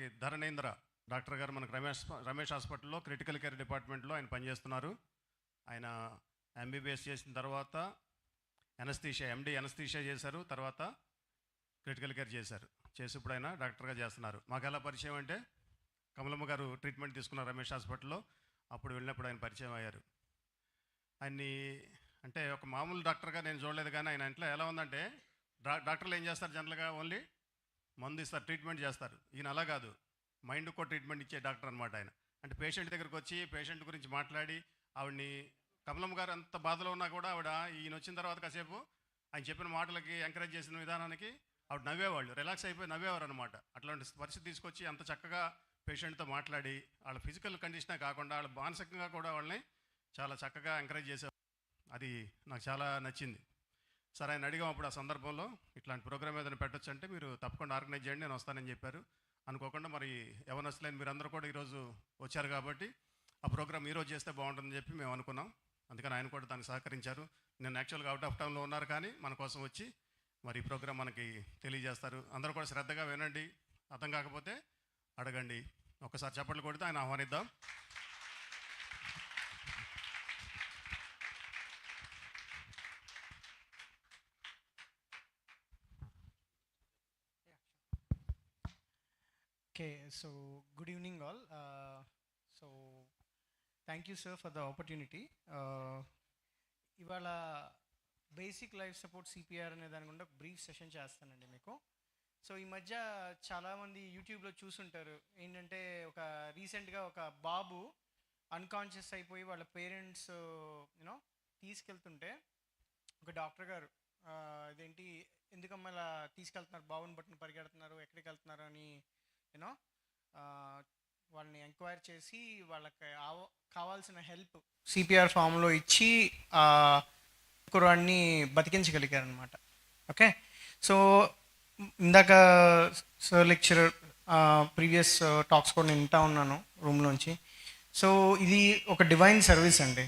మనకి ధరణేంద్ర డాక్టర్ గారు మనకి రమేష్ హాస్పిటల్లో క్రిటికల్ కేర్ డిపార్ట్మెంట్లో ఆయన పనిచేస్తున్నారు. ఆయన ఎంబీబీఎస్ చేసిన తర్వాత ఎండి ఎనస్థీషియా చేశారు. తర్వాత క్రిటికల్ కేర్ చేశారు. చేసి ఇప్పుడు ఆయన డాక్టర్గా చేస్తున్నారు. మాకు ఎలా పరిచయం అంటే కమలమ్మ గారు ట్రీట్మెంట్ తీసుకున్నారు రమేష్ హాస్పిటల్లో. అప్పుడు వెళ్ళినప్పుడు ఆయన పరిచయం అయ్యారు. ఆయన్ని అంటే ఒక మామూలు డాక్టర్గా నేను చూడలేదు, కానీ ఆయన ఇంట్లో ఎలా ఉందంటే డాక్టర్లు ఏం చేస్తారు, జనరల్గా ఓన్లీ మందు ఇస్తారు, ట్రీట్మెంట్ చేస్తారు. ఈయన అలా కాదు, మైండ్కి కూడా ట్రీట్మెంట్ ఇచ్చే డాక్టర్ అనమాట ఆయన. అంటే పేషెంట్ దగ్గరికి వచ్చి పేషెంట్ గురించి మాట్లాడి ఆవిడ్ని, కమలమ్మ గారు అంత బాధలో ఉన్నా కూడా ఆవిడ ఈయన వచ్చిన తర్వాత కాసేపు ఆయన చెప్పిన మాటలకి ఎంకరేజ్ చేసిన విధానానికి ఆవిడ నవ్వేవాళ్ళు, రిలాక్స్ అయిపోయి నవ్వేవారు అనమాట. అట్లాంటి పరిస్థితి తీసుకొచ్చి అంత చక్కగా పేషెంట్తో మాట్లాడి వాళ్ళ ఫిజికల్ కండిషనే కాకుండా వాళ్ళ మానసికంగా కూడా వాళ్ళని చాలా చక్కగా ఎంకరేజ్ చేసేవారు. అది నాకు చాలా నచ్చింది. సరే, ఆయన అడిగాం అప్పుడు ఆ సందర్భంలో ఇట్లాంటి ప్రోగ్రామ్ ఏదైనా పెట్టొచ్చు అంటే మీరు తప్పకుండా ఆర్గనైజ్ చేయండి, నేను వస్తానని చెప్పారు. అనుకోకుండా మరి యవనస్తులైన మీరందరూ కూడా ఈరోజు వచ్చారు కాబట్టి ఆ ప్రోగ్రామ్ ఈరోజు చేస్తే బాగుంటుందని చెప్పి మేము అనుకున్నాం. అందుకని ఆయన కూడా దానికి సహకరించారు. నేను యాక్చువల్గా అవుట్ ఆఫ్ టౌన్లో ఉన్నారు, కానీ మన కోసం వచ్చి మరి ఈ ప్రోగ్రామ్ మనకి తెలియజేస్తారు. అందరూ కూడా శ్రద్ధగా వినండి, అర్థం కాకపోతే అడగండి. ఒకసారి చప్పట్లు కొడితే ఆయన ఆహ్వానిద్దాం. Okay, so good evening all. So thank you sir for the opportunity. ఇవాళ బేసిక్ లైఫ్ సపోర్ట్ సిపిఆర్ అనే దాని గురించి బ్రీఫ్ సెషన్ చేస్తానండి మీకు. సో ఈ మధ్య చాలామంది యూట్యూబ్లో చూసుంటారు, ఏంటంటే రీసెంట్గా ఒక బాబు అన్కాన్షియస్ అయిపోయి వాళ్ళ పేరెంట్స్ తీసుకెళ్తుంటే ఒక డాక్టర్ గారు ఇదేంటి ఎందుకమ్మా ఇలా తీసుకెళ్తున్నారు, బాబుని బట్టుని పరిగెడుతున్నారు, ఎక్కడికి వెళ్తున్నారు అని వాళ్ళని ఎంక్వైరీ చేసి వాళ్ళకి కావాల్సిన హెల్ప్ సిపిఆర్ ఫామ్లో ఇచ్చి కుర్రాడిని బతికించగలిగారనమాట. ఓకే, సో ఇందాక సార్ లెక్చరర్ ప్రీవియస్ టాక్స్ కూడా నేను వింటా ఉన్నాను రూమ్లోంచి. సో ఇది ఒక డివైన్ సర్వీస్ అండి.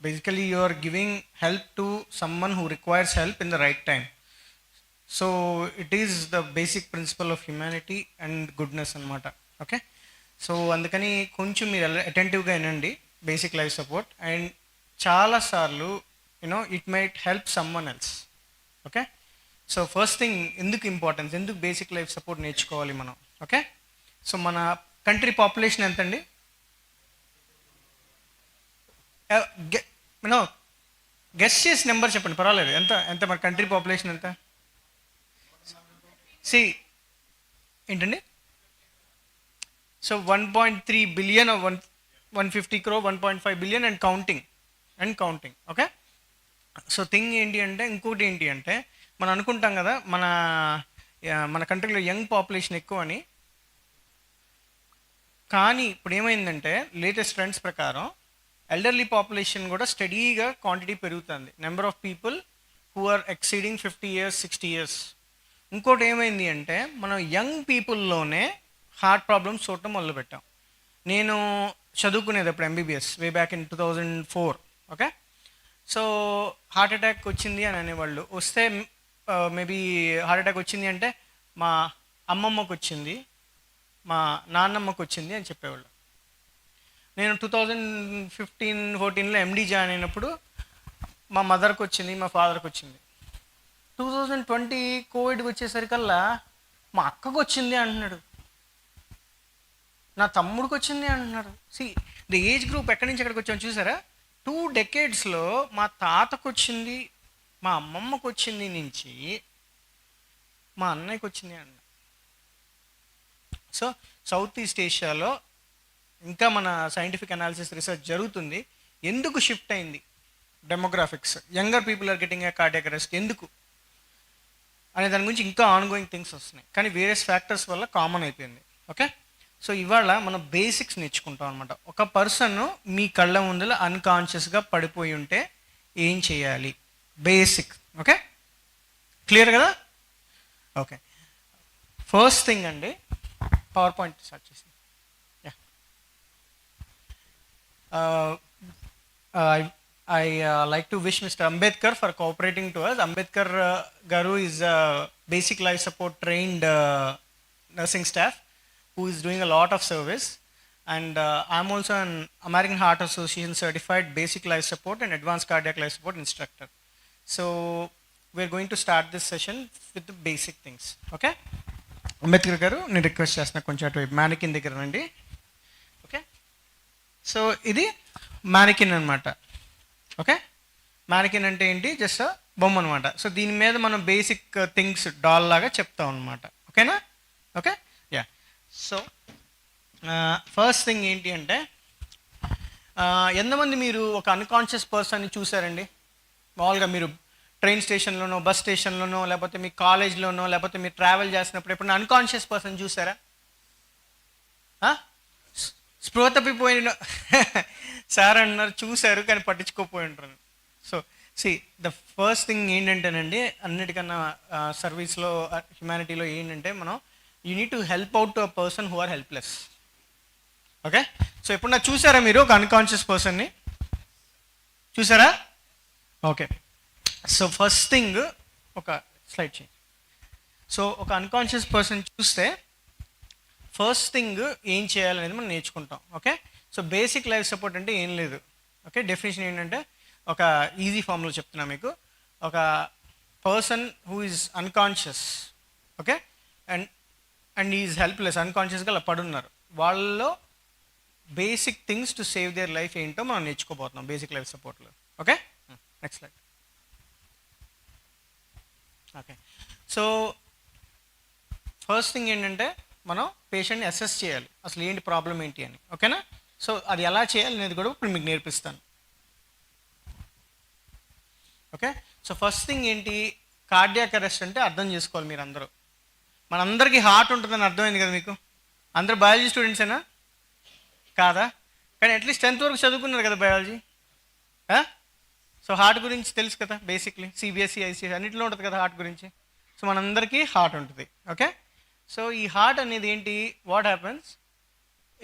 Basically you are giving help to someone who requires help in the right time. So it is the basic principle of humanity and goodness అనమాట. Okay, so అందుకని కొంచెం మీరు అటెంటివ్గా వినండి బేసిక్ లైఫ్ సపోర్ట్. అండ్ చాలాసార్లు it might help someone else. Okay, so first thing ఎందుకు importance, ఎందుకు basic life support నేర్చుకోవాలి మనం. ఓకే, సో మన కంట్రీ పాపులేషన్ ఎంతండి? గెస్ట్ చేసి నెంబర్ చెప్పండి, పర్వాలేదు. ఎంత మన కంట్రీ పాపులేషన్ ఎంత? ఏంటండి? So 1.3 billion, 150 crore, 1.5 billion and counting. Okay, so thing ఏంటి అంటే, ఇంకోటి ఏంటి అంటే మనం అనుకుంటాం కదా మన కంట్రీలో యంగ్ పాపులేషన్ ఎక్కువ అని. కానీ ఇప్పుడు ఏమైందంటే లేటెస్ట్ ట్రెండ్స్ ప్రకారం ఎల్డర్లీ పాపులేషన్ కూడా స్టడీగా క్వాంటిటీ పెరుగుతుంది. Number of people who are exceeding 50 years, 60 years. ఇంకోటి ఏమైంది అంటే మనం యంగ్ పీపుల్లోనే హార్ట్ ప్రాబ్లమ్స్ చూడటం మొదలుపెట్టాం. నేను చదువుకునేది అప్పుడు MBBS way back in 2004. Okay, so heart attack వచ్చింది అని అనేవాళ్ళు. వస్తే మేబీ హార్ట్ అటాక్ వచ్చింది అంటే మా అమ్మమ్మకు వచ్చింది, మా నాన్నమ్మకు వచ్చింది అని చెప్పేవాళ్ళు. నేను 2015-14లో ఎండి జాయిన్ అయినప్పుడు మా మదర్కి వచ్చింది, మా ఫాదర్కి వచ్చింది. 2020 కోవిడ్ వచ్చేసరికల్లా మా అక్కకు వచ్చింది అంటున్నాడు, నా తమ్ముడికి వచ్చింది అంటున్నారు. ది ఏజ్ గ్రూప్ ఎక్కడి నుంచి ఎక్కడికి వచ్చామో చూసారా? 2 decadesలో మా తాతకు వచ్చింది, మా అమ్మమ్మకు వచ్చింది, నుంచి మా అన్నయ్యకి వచ్చింది అన్న. సో సౌత్ ఈస్ట్ ఏషియాలో ఇంకా మన సైంటిఫిక్ అనాలిసిస్ రీసెర్చ్ జరుగుతుంది. ఎందుకు షిఫ్ట్ అయింది demographics, younger people are getting a cardiac arrest ఎందుకు అనే దాని గురించి ఇంకా ఆన్గోయింగ్ థింగ్స్ వస్తున్నాయి, కానీ వేరియస్ ఫ్యాక్టర్స్ వల్ల కామన్ అయిపోయింది. ఓకే, సో ఇవాళ మనం బేసిక్స్ నేర్చుకుంటాం అనమాట. ఒక పర్సన్ మీ కళ్ళ ముందర అన్కాన్షియస్గా పడిపోయి ఉంటే ఏం చేయాలి, బేసిక్. ఓకే, క్లియర్ కదా? ఓకే, ఫస్ట్ థింగ్ అండి, పవర్ పాయింట్ స్టార్ట్ చేసి I like to wish Mr. Ambedkar for cooperating to us. Ambedkar Garu is a basic life support trained nursing staff. who is doing a lot of service. And I'm also an American Heart Association certified basic life support and advanced cardiac life support instructor. So we're going to start this session with the basic things. Okay? Ambedkar గారు నేను request చేస్తున్నా కొంచెం అటువైపు మ్యానికిన్ దగ్గర రండి. Okay, so ఇది మ్యానికిన్ అనమాట. Okay, మ్యానికిన్ అంటే ఏంటి? జస్ట్ బొమ్మ అనమాట. సో దీని మీద మనం బేసిక్ థింగ్స్ డాల్ లాగా చెప్తాం అనమాట. ఓకేనా? Okay, yeah. So first thing ఏంటి అంటే, ఎంతమంది మీరు ఒక అన్కాన్షియస్ పర్సన్ని చూసారండి? మామూలుగా మీరు ట్రైన్ స్టేషన్లోనో, బస్ స్టేషన్లోనో, లేకపోతే మీ కాలేజ్లోనో, లేకపోతే మీరు ట్రావెల్ చేసినప్పుడు ఎప్పుడైనా అన్కాన్షియస్ పర్సన్ చూసారా? స్పృహ తప్పిపోయిన సార్ అన్నారు, చూశారు కానీ పట్టించుకోపోయి ఉంటారు. సో ద ఫస్ట్ థింగ్ ఏంటంటేనండి, అన్నిటికన్నా సర్వీస్లో, హ్యుమానిటీలో ఏంటంటే, మనం you need to help out to a person who are helpless. Okay, so ఎప్పుడు నాకు చూసారా మీరు ఒక అన్కాన్షియస్ పర్సన్ని చూసారా? ఓకే, సో ఫస్ట్ థింగ్ ఒక స్లైడ్ చేయండి. సో ఒక అన్కాన్షియస్ పర్సన్ చూస్తే ఫస్ట్ థింగ్ ఏం చేయాలనేది మనం నేర్చుకుంటాం. Okay, so basic life support అంటే ఏం లేదు. ఓకే, డెఫినేషన్ ఏంటంటే, ఒక ఈజీ ఫామ్లో చెప్తున్నా మీకు. ఒక person who is unconscious, okay, and is helpless, అన్కాన్షియస్గా అలా పడున్నారు, వాళ్ళలో basic things to save their life ఏంటో మనం నేర్చుకోబోతున్నాం బేసిక్ లైఫ్ సపోర్ట్లో. Okay, next slide. Okay, so first thing ఏంటంటే, మనం పేషెంట్ని అసెస్ చేయాలి, అసలు ఏంటి ప్రాబ్లం ఏంటి అని. ఓకేనా? సో అది ఎలా చేయాలి అనేది కూడా ఇప్పుడు మీకు నేర్పిస్తాను. ఓకే, సో ఫస్ట్ థింగ్ ఏంటి? కార్డియాక్ అరెస్ట్ అంటే అర్థం చేసుకోవాలి మీరు అందరూ. మనందరికీ హార్ట్ ఉంటుందని అర్థమైంది కదా మీకు? అందరూ బయాలజీ స్టూడెంట్సేనా? కాదా? కానీ అట్లీస్ట్ 10th వరకు చదువుకున్నారు కదా బయాలజీ. సో హార్ట్ గురించి తెలుసు కదా బేసిక్లీ, సిబిఎస్ఈ, ఐసీఎస్ఈ అన్నింటిలో ఉంటుంది కదా హార్ట్ గురించి. సో మనందరికీ హార్ట్ ఉంటుంది. ఓకే, సో ఈ హార్ట్ అనేది ఏంటి? What happens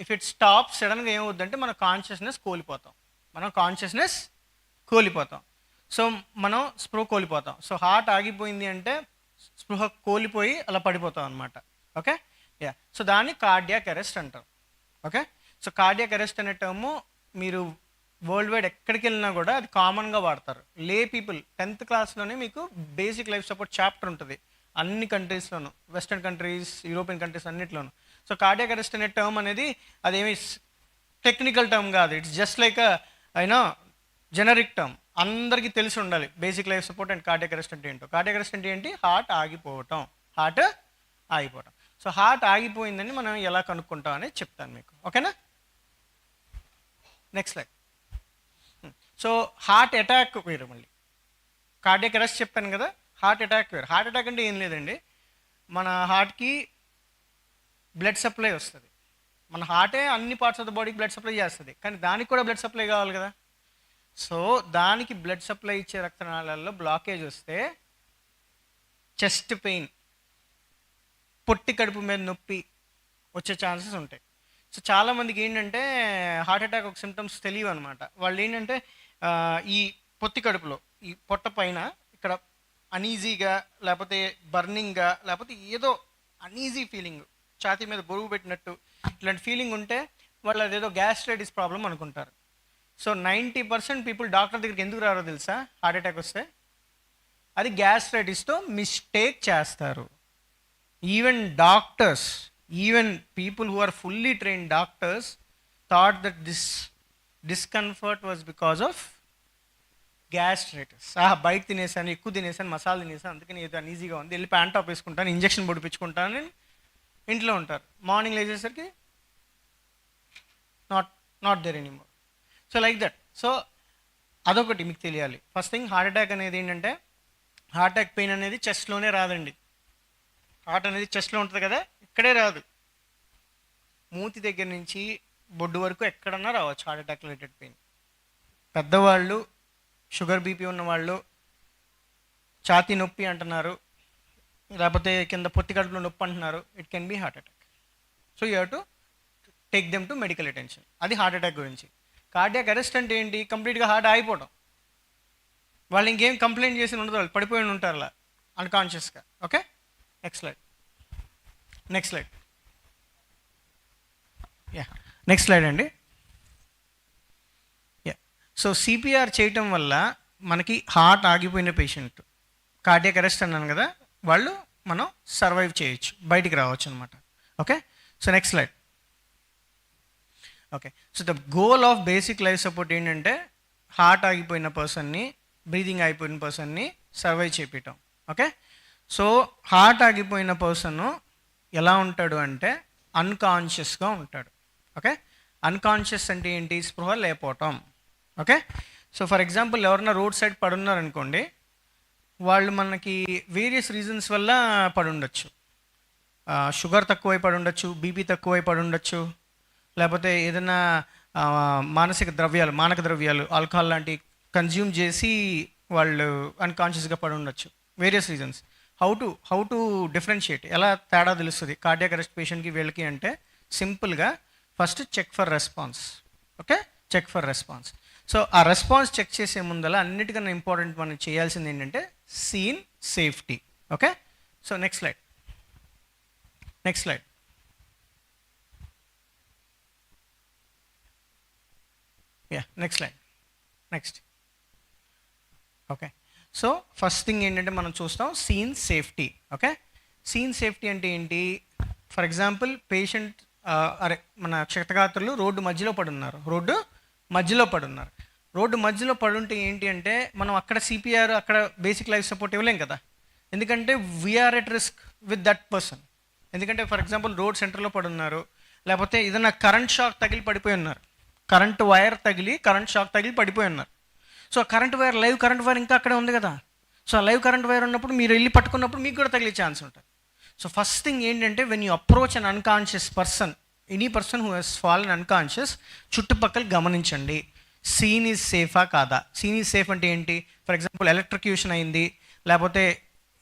if it stop సడన్గా ఏమవుద్దంటే, మన కాన్షియస్నెస్ కోల్పోతాం. సో మనం స్పృహ కోల్పోతాం. సో హార్ట్ ఆగిపోయింది అంటే స్పృహ కోల్పోయి అలా పడిపోతాం అనమాట. Okay, yeah. సో దాన్ని కార్డియాక్ అరెస్ట్ అంటారు. ఓకే, సో కార్డియాక్ అరెస్ట్ అనే టర్ము మీరు వరల్డ్ వైడ్ ఎక్కడికి వెళ్ళినా కూడా అది కామన్గా వాడతారు. లే పీపుల్ 10th క్లాస్లోనే మీకు బేసిక్ లైఫ్ సపోర్ట్ చాప్టర్ ఉంటుంది అన్ని కంట్రీస్లోనూ, వెస్టర్న్ కంట్రీస్, యూరోపియన్ కంట్రీస్ అన్నిట్లోనూ. సో కార్డియాక్ అరెస్ట్ అనే టర్మ్ అనేది అదేమి టెక్నికల్ టర్మ్ కాదు. ఇట్స్ జస్ట్ లైక్ అయినా జెనరిక్ టర్మ్, అందరికీ తెలిసి ఉండాలి basic life support and cardiac arrest అంటే ఏంటో. కార్డియాక్ అరెస్ట్ అంటే ఏంటి? హార్ట్ ఆగిపోవటం. సో హార్ట్ ఆగిపోయిందని మనం ఎలా కనుక్కుంటాం అనేది చెప్తాను మీకు. ఓకేనా? Next slide. So heart attack వేరు, మళ్ళీ కార్డియాక్ అరెస్ట్ చెప్పాను కదా, హార్ట్ అటాక్ వేరు. హార్ట్ అటాక్ అంటే ఏం లేదండి, మన హార్ట్కి బ్లడ్ సప్లై వస్తుంది. మన హార్టే అన్ని పార్ట్స్ ఆఫ్ ద బాడీకి బ్లడ్ సప్లై చేస్తుంది, కానీ దానికి కూడా బ్లడ్ సప్లై కావాలి కదా. సో దానికి బ్లడ్ సప్లై ఇచ్చే రక్తనాళాల్లో బ్లాకేజ్ వస్తే చెస్ట్ పెయిన్, పొట్టి కడుపు మీద నొప్పి వచ్చే ఛాన్సెస్ ఉంటాయి. సో చాలామందికి ఏంటంటే హార్ట్ అటాక్ ఒక సిమ్టమ్స్ తెలియవు అనమాట. వాళ్ళు ఏంటంటే ఈ పొత్తి కడుపులో, ఈ పొట్ట పైన ఇక్కడ అనీజీగా, లేకపోతే బర్నింగ్గా, లేకపోతే ఏదో అనీజీ ఫీలింగ్, ఛాతీ మీద బరువు పెట్టినట్టు ఇట్లాంటి ఫీలింగ్ ఉంటే వాళ్ళు అదేదో గ్యాస్ట్రైటిస్ ప్రాబ్లం అనుకుంటారు. సో 90% పీపుల్ డాక్టర్ దగ్గరికి ఎందుకు రారో తెలుసా? హార్ట్ అటాక్ వస్తే అది గ్యాస్ట్రైటిస్తో మిస్టేక్ చేస్తారు. Even doctors, even people who are fully trained doctors thought that this discomfort was because of gastritis. బయట తినేసాను, ఎక్కువ తినేసాను, మసాలా తినేసాను, అందుకని ఏదో అన్ఈజీగా ఉంది, వెళ్ళి ప్యాంట్ టాప్ వేసుకుంటాను, ఇంజక్షన్ పొడిపించుకుంటాను, ఇంట్లో ఉంటారు. మార్నింగ్ లేచేసరికి not there anymore. So like that. So అదొకటి మీకు తెలియాలి. ఫస్ట్ థింగ్, హార్ట్ అటాక్ అనేది ఏంటంటే, హార్ట్ అటాక్ పెయిన్ అనేది చెస్ట్లోనే రాదండి. హార్ట్ అనేది చెస్ట్లో ఉంటుంది కదా, ఇక్కడే రాదు, మూతి దగ్గర నుంచి బొడ్డు వరకు ఎక్కడన్నా రావచ్చు హార్ట్ అటాక్ రిలేటెడ్ పెయిన్. పెద్దవాళ్ళు, షుగర్ బీపీ ఉన్నవాళ్ళు, ఛాతీ నొప్పి అంటున్నారు, లేకపోతే కింద పొత్తి కడుపులో నొప్పి అంటున్నారు, it can B heart attack. So you have to take them to medical attention. అది హార్ట్ అటాక్ గురించి. కార్డియాక్ అరెస్ట్ అంటే ఏంటి? కంప్లీట్గా హార్ట్ ఆగిపోవడం. వాళ్ళు ఇంకేం కంప్లైంట్ చేసి ఉండదు, వాళ్ళు పడిపోయి ఉంటారు అలా అన్కాన్షియస్గా. Okay, next slide. Yeah, next slide అండి. యా, సో సిపిఆర్ చేయటం వల్ల మనకి హార్ట్ ఆగిపోయిన పేషెంట్, కార్డియాక్ అరెస్ట్ అన్నాను కదా, వాళ్ళు మనం సర్వైవ్ చేయొచ్చు, బయటికి రావచ్చు అనమాట. Okay, so next slide. Okay, so the goal of basic life support ఏంటంటే హార్ట్ ఆగిపోయిన పర్సన్ని, బ్రీదింగ్ ఆగిపోయిన పర్సన్ని సర్వైవ్ చేపించటం. ఓకే, సో హార్ట్ ఆగిపోయిన పర్సన్ ఎలా ఉంటాడు అంటే అన్కాన్షియస్గా ఉంటాడు. ఓకే, అన్కాన్షియస్ అంటే ఏంటి? స్పృహ లేకపోవటం. ఓకే, సో ఫర్ ఎగ్జాంపుల్ ఎవరైనా రోడ్ సైడ్ పడున్నారనుకోండి, వాళ్ళు మనకి వేరియస్ రీజన్స్ వల్ల పడుండొచ్చు. షుగర్ తక్కువై పడుండొచ్చు, బీపీ తక్కువై పడుండొచ్చు, లేకపోతే ఏదైనా మానక ద్రవ్యాలు ఆల్కహాల్ లాంటి కన్జ్యూమ్ చేసి వాళ్ళు అన్కాన్షియస్గా పడుండొచ్చు. Various reasons. How to differentiate, ఎలా తేడా తెలుస్తుంది కార్డియాక్ అరెస్ట్ పేషెంట్కి వీళ్ళకి అంటే సింపుల్గా first check for response. Okay, check for response. So ఆ రెస్పాన్స్ చెక్ చేసే ముందల అన్నిటికన్నా ఇంపార్టెంట్ మనం చేయాల్సింది ఏంటంటే scene safety. Okay, so next slide. Yeah, next slide. Next. Okay, so first thing ఏంటంటే మనం చూస్తాం scene safety. Okay, scene safety అంటే ఏంటి? ఫర్ ఎగ్జాంపుల్ పేషెంట్ మన క్షతగాత్రులు రోడ్డు మధ్యలో పడుంటే ఏంటి అంటే మనం అక్కడ సిపిఆర్, అక్కడ బేసిక్ లైఫ్ సపోర్ట్ ఇవ్వలేం కదా, ఎందుకంటే we are at risk with that person. ఎందుకంటే ఫర్ ఎగ్జాంపుల్ రోడ్ సెంటర్లో పడున్నారు, లేకపోతే ఏదైనా కరెంట్ షాక్ తగిలి పడిపోయి ఉన్నారు, కరెంట్ షాక్ తగిలి పడిపోయి ఉన్నారు. సో లైవ్ కరెంట్ వైర్ ఇంకా అక్కడే ఉంది కదా. సో ఆ లైవ్ కరెంట్ వైర్ ఉన్నప్పుడు మీరు వెళ్ళి పట్టుకున్నప్పుడు మీకు కూడా తగిలే ఛాన్స్ ఉంటుంది. సో ఫస్ట్ థింగ్ ఏంటంటే when you approach an unconscious person, any person who he's fallen unconscious, చుట్టుపక్కల గమనించండి సీన్ ఈజ్ సేఫా కాదా. సీన్ ఈజ్ సేఫ్ అంటే ఏంటి? ఫర్ ఎగ్జాంపుల్ ఎలక్ట్రిక్యూషన్ అయింది, లేకపోతే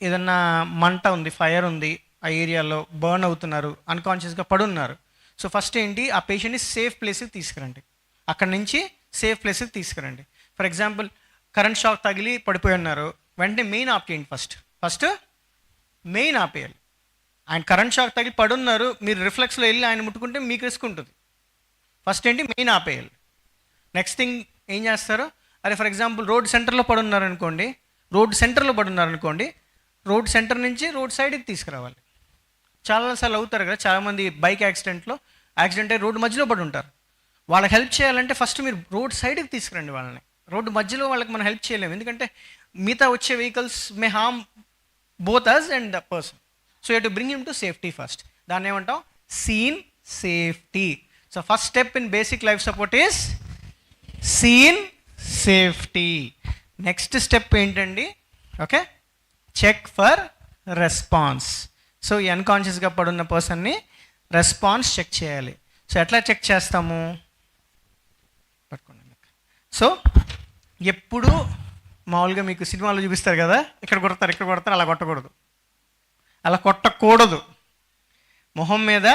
ఏదన్నా మంట ఉంది, ఫైర్ ఉంది, ఆ ఏరియాలో బర్న్ అవుతున్నారు, అన్కాన్షియస్గా పడున్నారు. సో ఫస్ట్ ఏంటి, ఆ పేషెంట్ని సేఫ్ ప్లేస్కి తీసుకురండి, అక్కడి నుంచి సేఫ్ ప్లేస్కి తీసుకురండి. ఫర్ ఎగ్జాంపుల్ కరెంట్ షాక్ తగిలి పడిపోయి ఉన్నారు, వెంటనే మెయిన్ ఆపేయండి. ఫస్ట్ మెయిన్ ఆపేయాలి. ఆయన కరెంట్ షాక్ తగిలి పడున్నారు, మీరు రిఫ్లెక్స్లో వెళ్ళి ఆయన ముట్టుకుంటే మీకు రిస్క్ ఉంటుంది. ఫస్ట్ ఏంటి, మెయిన్ ఆపేయాలి. నెక్స్ట్ థింగ్ ఏం చేస్తారు, అరే ఫర్ ఎగ్జాంపుల్ రోడ్ సెంటర్లో పడున్నారనుకోండి, రోడ్ సెంటర్ నుంచి రోడ్ సైడ్కి తీసుకురావాలి. చాలాసార్లు అవుతారు కదా, చాలామంది బైక్ యాక్సిడెంట్ అయ్యి రోడ్డు మధ్యలో పడి ఉంటారు. వాళ్ళకి హెల్ప్ చేయాలంటే ఫస్ట్ మీరు రోడ్ సైడ్కి తీసుకురండి వాళ్ళని. రోడ్డు మధ్యలో వాళ్ళకి మనం హెల్ప్ చేయలేము, ఎందుకంటే మిగతా వచ్చే vehicles may harm both us and the person. So you to bring him to safety first. దాన్ని ఏమంటాం, scene safety. So first step in basic life support is scene safety. Next step ఏంటండి, okay, check for response. So ఈ అన్కాన్షియస్గా పడున్న పర్సన్ని response check చేయాలి. So ఎట్లా check చేస్తాము, పట్టుకోండి. సో ఎప్పుడు మామూలుగా మీకు సినిమాలో చూపిస్తారు కదా, ఇక్కడ కొడతారు, అలా కొట్టకూడదు, మొహం మీద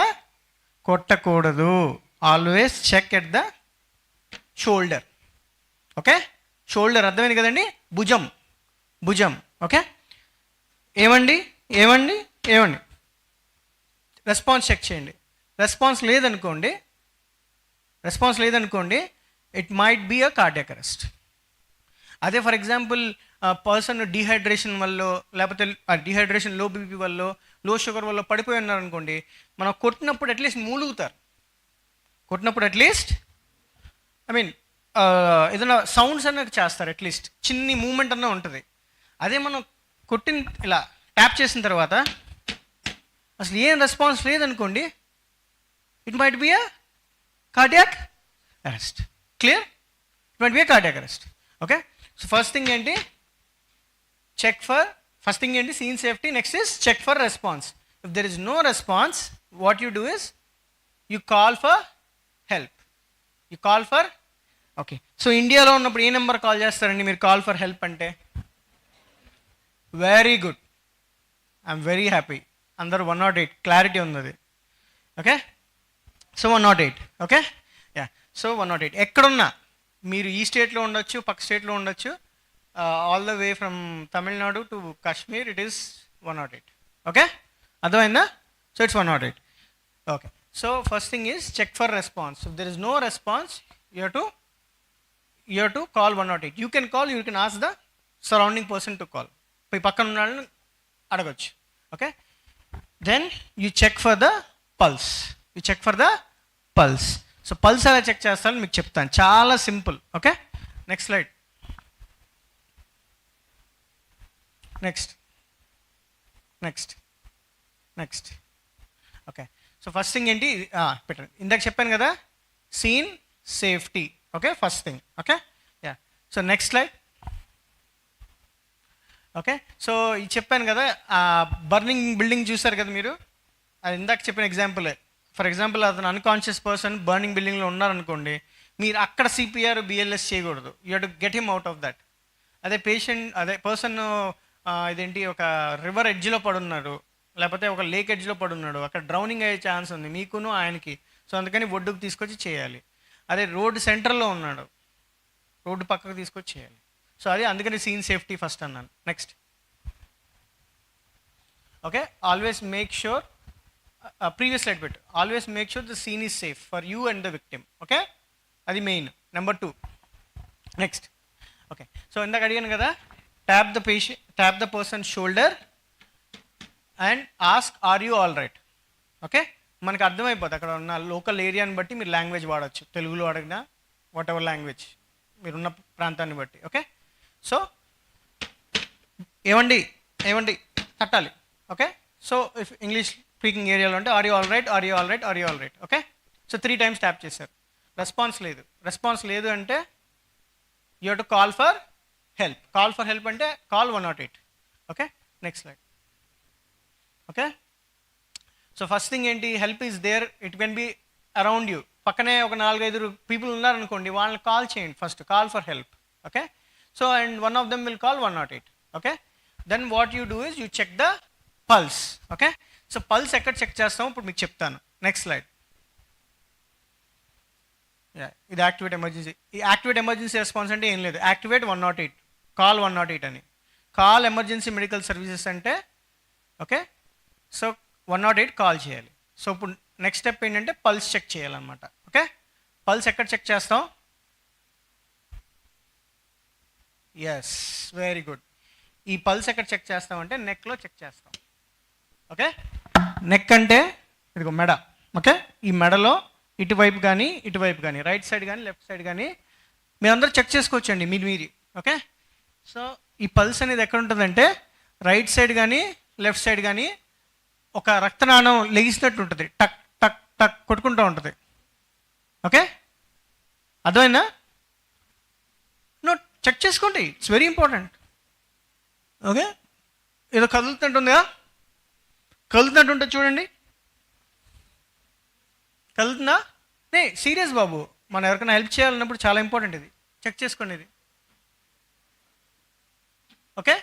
కొట్టకూడదు. Always check at the shoulder. Okay, shoulder అర్థమైంది కదండి, భుజం. ఓకే, ఏమండి రెస్పాన్స్ చెక్ చేయండి. రెస్పాన్స్ లేదనుకోండి it might be a cardiac arrest. అదే ఫర్ ఎగ్జాంపుల్ పర్సన్ డిహైడ్రేషన్ వల్ల, లేకపోతే డిహైడ్రేషన్, లో బీపీ వల్ల, లో షుగర్ వల్ల పడిపోయి ఉన్నారనుకోండి, మనం కొట్టినప్పుడు అట్లీస్ట్ మూలుగుతారు, ఏదైనా సౌండ్స్ అన్నది చేస్తారు, అట్లీస్ట్ చిన్ని మూమెంట్ అన్న ఉంటుంది. అదే మనం ఇలా ట్యాప్ చేసిన తర్వాత అసలు ఏం రెస్పాన్స్ లేదనుకోండి, it might be a cardiac arrest. Clear? It might be a cardiac arrest. Okay, so first thing ఏంటి, scene safety. Next is check for response. If there is no response, what you do is you call for help. Okay, so ఇండియాలో ఉన్నప్పుడు ఏ number call చేస్తారండి మీరు call for help అంటే? Very good, I'm very happy. అందరూ 108 clarity ఉంది అది. Okay, so 108. Okay, yeah, so 108 ఎక్కడున్నా మీరు ఈ స్టేట్లో ఉండొచ్చు, పక్క స్టేట్లో ఉండొచ్చు, all the way from Tamil Nadu to Kashmir, it is 108. Okay, అర్థమైందా? So it's 108. Okay, So first thing is check for response. If there is no response, you have to call 108. You can call, you can ask the surrounding person to call. పోయి పక్కన ఉన్న వాళ్ళని అడగొచ్చు. Okay, then you check for the pulse. So pulse ఎలా check చేస్తారని మీకు చెప్తాను, చాలా simple. Okay, next slide. Next okay, so first thing ఏంటి పెట్టండి, ఇందాక చెప్పాను కదా, scene safety. Okay, first thing. Okay, yeah. So next slide. Okay, so ఇది చెప్పాను కదా, బర్నింగ్ బిల్డింగ్ చూసారు కదా మీరు, అది ఇందాక చెప్పిన ఎగ్జాంపులే. ఫర్ ఎగ్జాంపుల్ అతను అన్కాన్షియస్ పర్సన్ బర్నింగ్ బిల్డింగ్లో ఉన్నారనుకోండి, మీరు అక్కడ సిపిఆర్ బిఎల్ఎస్ చేయకూడదు. You have to get him out of that. అదే పర్సన్ ఇదేంటి ఒక రివర్ ఎడ్జ్లో పడున్నాడు, లేకపోతే ఒక లేక్ ఎడ్జ్లో పడున్నాడు, అక్కడ డ్రౌనింగ్ అయ్యే ఛాన్స్ ఉంది మీకును ఆయనకి. సో అందుకని ఒడ్డుకు తీసుకొచ్చి చేయాలి. అదే రోడ్డు సెంటర్లో ఉన్నాడు, రోడ్డు పక్కకు తీసుకొచ్చి చేయాలి. సో అది అందుకని సీన్ సేఫ్టీ ఫస్ట్ అన్నాను. Next. Okay, always make sure, previous slide పెట్టు, always make sure the scene is safe for you and the victim. Okay, అది main. Number 2. Next. Okay, so ఇందాక అడిగాను కదా, tap the person shoulder and ask are you all right. Okay, మనకు అర్థమైపోతుంది అక్కడ ఉన్న local ఏరియాని బట్టి మీరు లాంగ్వేజ్ వాడచ్చు, తెలుగులో అడిగినా వాట్ ఎవర్ లాంగ్వేజ్ మీరున్న ప్రాంతాన్ని బట్టి. ఓకే, సో ఏమండి తట్టాలి. Okay, so if English speaking ఏరియాలో అంటే are you all right. Okay, so 3 times tap చేశారు, రెస్పాన్స్ లేదు అంటే you have to call for help అంటే call 108. Okay, next slide. Okay, so first thing ఏంటి, help is there, it can be around you. పక్కనే ఒక 4-5 people ఉన్నారనుకోండి, వాళ్ళని call చేయండి first, call for help. Okay, so and one of them will call 108. Okay, then what you do is you check the pulse. Okay, so pulse ఎక్కడ check చేస్తామో ఇప్పుడు మీకు చెప్తాను. Next slide. ఇది యాక్టివేట్ ఎమర్జెన్సీ. ఈ activate emergency response అంటే ఏం లేదు, యాక్టివేట్ 108, కాల్ 108 అని. కాల్ ఎమర్జెన్సీ మెడికల్ సర్వీసెస్ అంటే ఓకే, సో 108 కాల్ చేయాలి. సో ఇప్పుడు నెక్స్ట్ స్టెప్ ఏంటంటే పల్స్ చెక్ చేయాలన్నమాట. ఓకే, పల్స్ ఎక్కడ చెక్ చేస్తాం? Yes, very good. ఈ పల్స్ ఎక్కడ చెక్ చేస్తామంటే నెక్లో చెక్ చేస్తాం. ఓకే, నెక్ అంటే ఇదిగో మెడ. ఓకే, ఈ మెడలో ఇటువైపు కానీ రైట్ సైడ్ కానీ లెఫ్ట్ సైడ్ కానీ మీరందరూ చెక్ చేసుకోవచ్చండి మీరు. ఓకే, సో ఈ పల్స్ అనేది ఎక్కడ ఉంటుందంటే రైట్ సైడ్ కానీ లెఫ్ట్ సైడ్ కానీ ఒక రక్తనాళం లెగిసినట్టు ఉంటుంది, టక్ టక్ టక్ కొట్టుకుంటూ ఉంటుంది. ఓకే, అర్థమైందా? చెక్ చేసుకోండి, ఇట్స్ వెరీ ఇంపార్టెంట్. ఓకే, ఏదో కదులుతుంటుందిగా, కదులుతున్నట్టుంటే చూడండి, కదులుతుందా? సీరియస్ బాబు, మనం ఎవరికైనా హెల్ప్ చేయాలన్నప్పుడు చాలా ఇంపార్టెంట్ ఇది, చెక్ చేసుకోండి ఇది. ఓకే,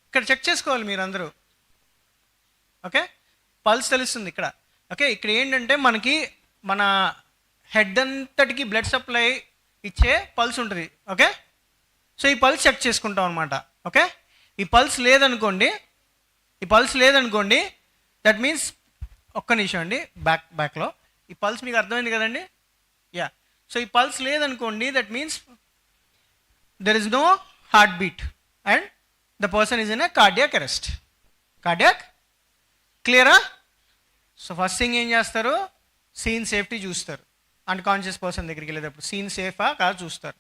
ఇక్కడ చెక్ చేసుకోవాలి మీరు అందరూ. ఓకే, పల్స్ తెలుస్తుంది ఇక్కడ. ఓకే, ఇక్కడ ఏంటంటే మనకి మన హెడ్ అంతటికి బ్లడ్ సప్లై ఇచ్చే పల్స్ ఉంటుంది. ఓకే, సో ఈ పల్స్ చెక్ చేసుకుంటాం అనమాట. ఓకే, ఈ పల్స్ లేదనుకోండి, దట్ మీన్స్ ఒక్క నిమిషం అండి, బ్యాక్లో ఈ పల్స్ మీకు అర్థమైంది కదండి. యా, సో ఈ పల్స్ లేదనుకోండి, that means there is no heart beat and the person is in a cardiac arrest. క్లియరా? సో ఫస్ట్ థింగ్ ఏం చేస్తారు, సీన్ సేఫ్టీ చూస్తారు. అన్కాన్షియస్ పర్సన్ దగ్గరికి వెళ్ళేటప్పుడు సీన్ సేఫా కాదు చూస్తారు.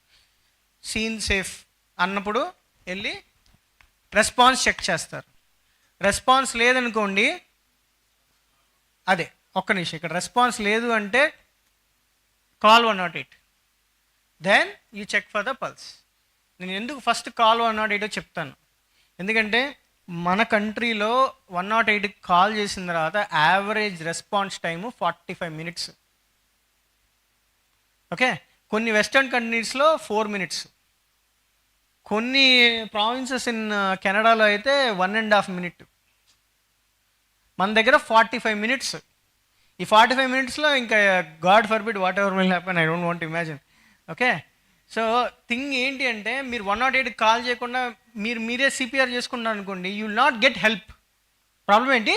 సీన్ సేఫ్ అన్నప్పుడు వెళ్ళి రెస్పాన్స్ చెక్ చేస్తారు. రెస్పాన్స్ లేదనుకోండి, అదే ఒక్క నిమిషం, ఇక్కడ రెస్పాన్స్ లేదు అంటే call 108, then you check for the pulse. నేను ఎందుకు ఫస్ట్ కాల్ 108 చెప్తాను, ఎందుకంటే మన కంట్రీలో 108 కాల్ చేసిన తర్వాత average response time 45 minutes. Okay, కొన్ని వెస్టర్న్ కంట్రీస్లో 4 minutes, కొన్ని ప్రావిన్సెస్ ఇన్ కెనడాలో అయితే 1.5 minutes, మన దగ్గర 45 minutes. ఈ 45 minutesలో ఇంకా God forbid what ever will happen, I don't want imagine. Okay, so thing ఏంటి అంటే మీరు 108 కాల్ చేయకుండా మీరే సిపిఆర్ చేసుకున్నారు అనుకోండి, you will not get help. Problem ఏంటి?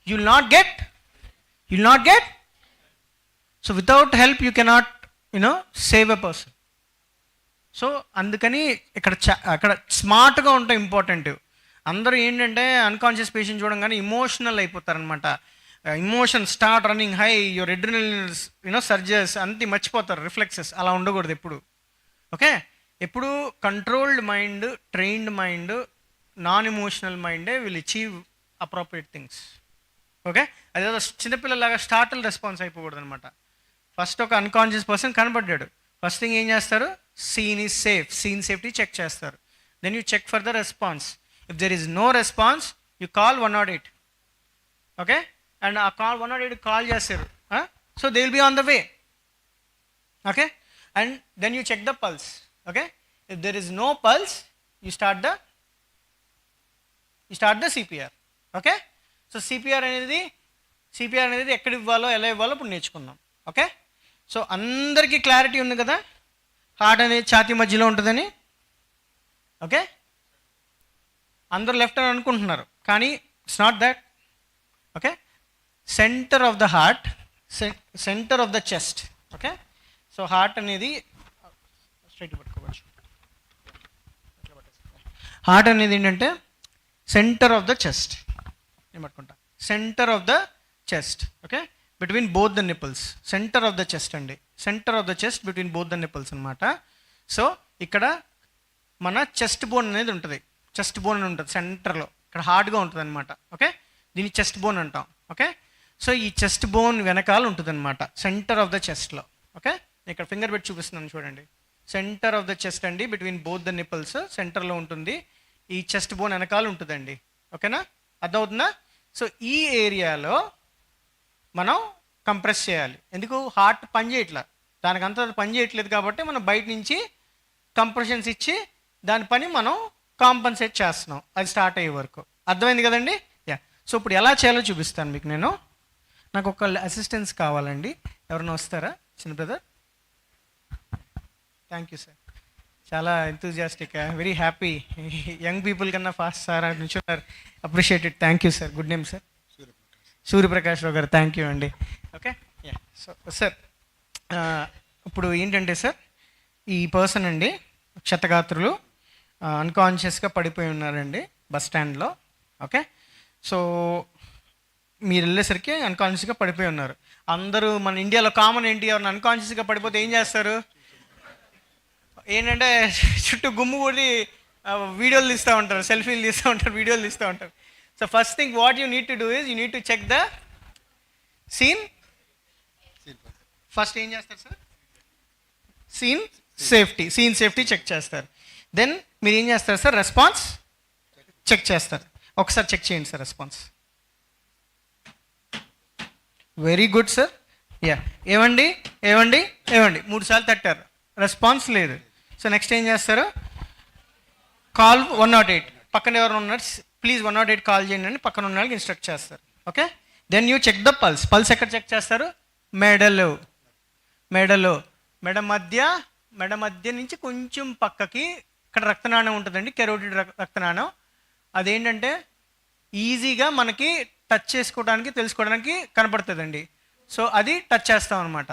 You will not get you will not get. So without help you cannot save a person. So అందుకని అక్కడ స్మార్ట్గా ఉంటాం ఇంపార్టెంట్. అందరూ ఏంటంటే అన్కాన్షియస్ పేషెంట్ చూడంగానే ఇమోషనల్ అయిపోతారనమాట. Emotion start running high, your adrenal surges అంతే మర్చిపోతారు, రిఫ్లెక్సెస్. అలా ఉండకూడదు ఎప్పుడు. ఓకే, ఎప్పుడు controlled mind, trained mind, non emotional మైండే will achieve appropriate things. Okay, అదేదో చిన్నపిల్లలాగా స్టార్టల్ రెస్పాన్స్ అయిపోకూడదు అనమాట. ఫస్ట్ ఒక అన్కాన్షియస్ పర్సన్ కనబడ్డాడు, ఫస్ట్ థింగ్ ఏం చేస్తారు, scene is safe, scene safety check చేస్తారు. Then you check for the response. If there is no response you call 108. Okay, and ఆ కాల్ 108 కాల్ చేస్తారు. So they will be on the way. Okay, and then you check the pulse. Okay, if there is no pulse you start the CPR. Okay, so CPR అనేది ఎక్కడ ఇవ్వాలో ఎలా ఇవ్వాలో ఇప్పుడు నేర్చుకుందాం. Okay, so అందరికీ clarity ఉంది కదా, హార్ట్ అనేది ఛాతీ మధ్యలో ఉంటుందని. ఓకే, అందరూ లెఫ్ట్ అని అనుకుంటున్నారు, కానీ it's not that. Okay, centre of the heart, centre of the chest. Okay, so heart అనేది స్ట్రైట్ పట్టుకోవచ్చు. హార్ట్ అనేది ఏంటంటే సెంటర్ ఆఫ్ ద చెస్ట్. నేను పట్టుకుంటా, centre of the chest. Okay, between both the nipples. Centre of the chest అండి, centre of the chest between both the nipples అనమాట. So ఇక్కడ మన చెస్ట్ బోన్ అనేది ఉంటుంది, చెస్ట్ బోన్ అని ఉంటుంది సెంటర్లో, ఇక్కడ హార్డ్గా ఉంటుంది అనమాట. ఓకే, దీన్ని చెస్ట్ బోన్ అంటాం. ఓకే, సో ఈ చెస్ట్ బోన్ వెనకాల ఉంటుంది అనమాట, సెంటర్ ఆఫ్ ద చెస్ట్లో. ఓకే, ఇక్కడ ఫింగర్ పెట్టి చూపిస్తున్నాను చూడండి. సెంటర్ ఆఫ్ ద చెస్ట్ అండి, బిట్వీన్ బోత్ ద నిపుల్స్ సెంటర్లో ఉంటుంది. ఈ చెస్ట్ బోన్ వెనకాల ఉంటుందండి. ఓకేనా, అర్థమవుతుందా? సో ఈ ఏరియాలో మనం కంప్రెస్ చేయాలి. ఎందుకు, హార్ట్ పని చేయట్లా, దానికంతా పని చేయట్లేదు కాబట్టి మనం బయట నుంచి కంప్రెషన్స్ ఇచ్చి దాని పని మనం కాంపన్సేట్ చేస్తున్నాం, అది స్టార్ట్ అయ్యే వరకు. అర్థమైంది కదండి? యా, సో ఇప్పుడు ఎలా చేయాలో చూపిస్తాను మీకు నేను. నాకు ఒక అసిస్టెన్స్ కావాలండి, ఎవరైనా వస్తారా? చిన్న బ్రదర్. థ్యాంక్ యూ సార్, చాలా enthusiastic, very happy. Young people కన్నా ఫాస్ట్ సార్ అని నుంచున్నారు. Appreciated, thank you sir. Good name sir? Suryaprakash Rao garu. Thank you అండి. ఓకే, యా, సో సార్ ఇప్పుడు ఏంటంటే సార్, ఈ పర్సన్ అండి క్షతగాత్రులు అన్కాన్షియస్గా పడిపోయి ఉన్నారండి బస్ స్టాండ్లో. ఓకే, సో మీరు వెళ్ళేసరికి అన్కాన్షియస్గా పడిపోయి ఉన్నారు. అందరూ మన ఇండియాలో కామన్ ఏంటి, ఎవరిని అన్కాన్షియస్గా పడిపోతే ఏం చేస్తారు ఏంటంటే చుట్టూ గుమ్ము కూడి వీడియోలు తీస్తూ ఉంటారు, సెల్ఫీలు తీస్తూ ఉంటారు, వీడియోలు తీస్తూ ఉంటారు. So first thing what you need to do is you need to check the scene. First ఏం చేస్తారు సార్, సీన్ సేఫ్టీ చెక్ చేస్తారు. దెన్ మీరు ఏం చేస్తారు సార్, రెస్పాన్స్ చెక్ చేస్తారు. ఒకసారి చెక్ చేయండి sir response. Very good sir. Yeah, ఏమండి 3 సార్లు తట్టారు, రెస్పాన్స్ లేదు. సో నెక్స్ట్ ఏం చేస్తారు, కాల్ 108. పక్కన ఎవరు ఉన్నారు, ప్లీజ్ 108 కాల్ చేయండి అని పక్కన ఉన్న వాళ్ళకి ఇన్స్ట్రక్ట్ చేస్తారు. Okay, then you check the pulse ఎక్కడ చెక్ చేస్తారు, మెడ మధ్య నుంచి కొంచెం పక్కకి ఇక్కడ రక్తనాళం ఉంటుందండి, కెరోటిడ్ రక్తనాళం. అదేంటంటే ఈజీగా మనకి టచ్ చేసుకోవడానికి తెలుసుకోవడానికి కనపడుతుందండి. సో అది టచ్ చేస్తాం అనమాట.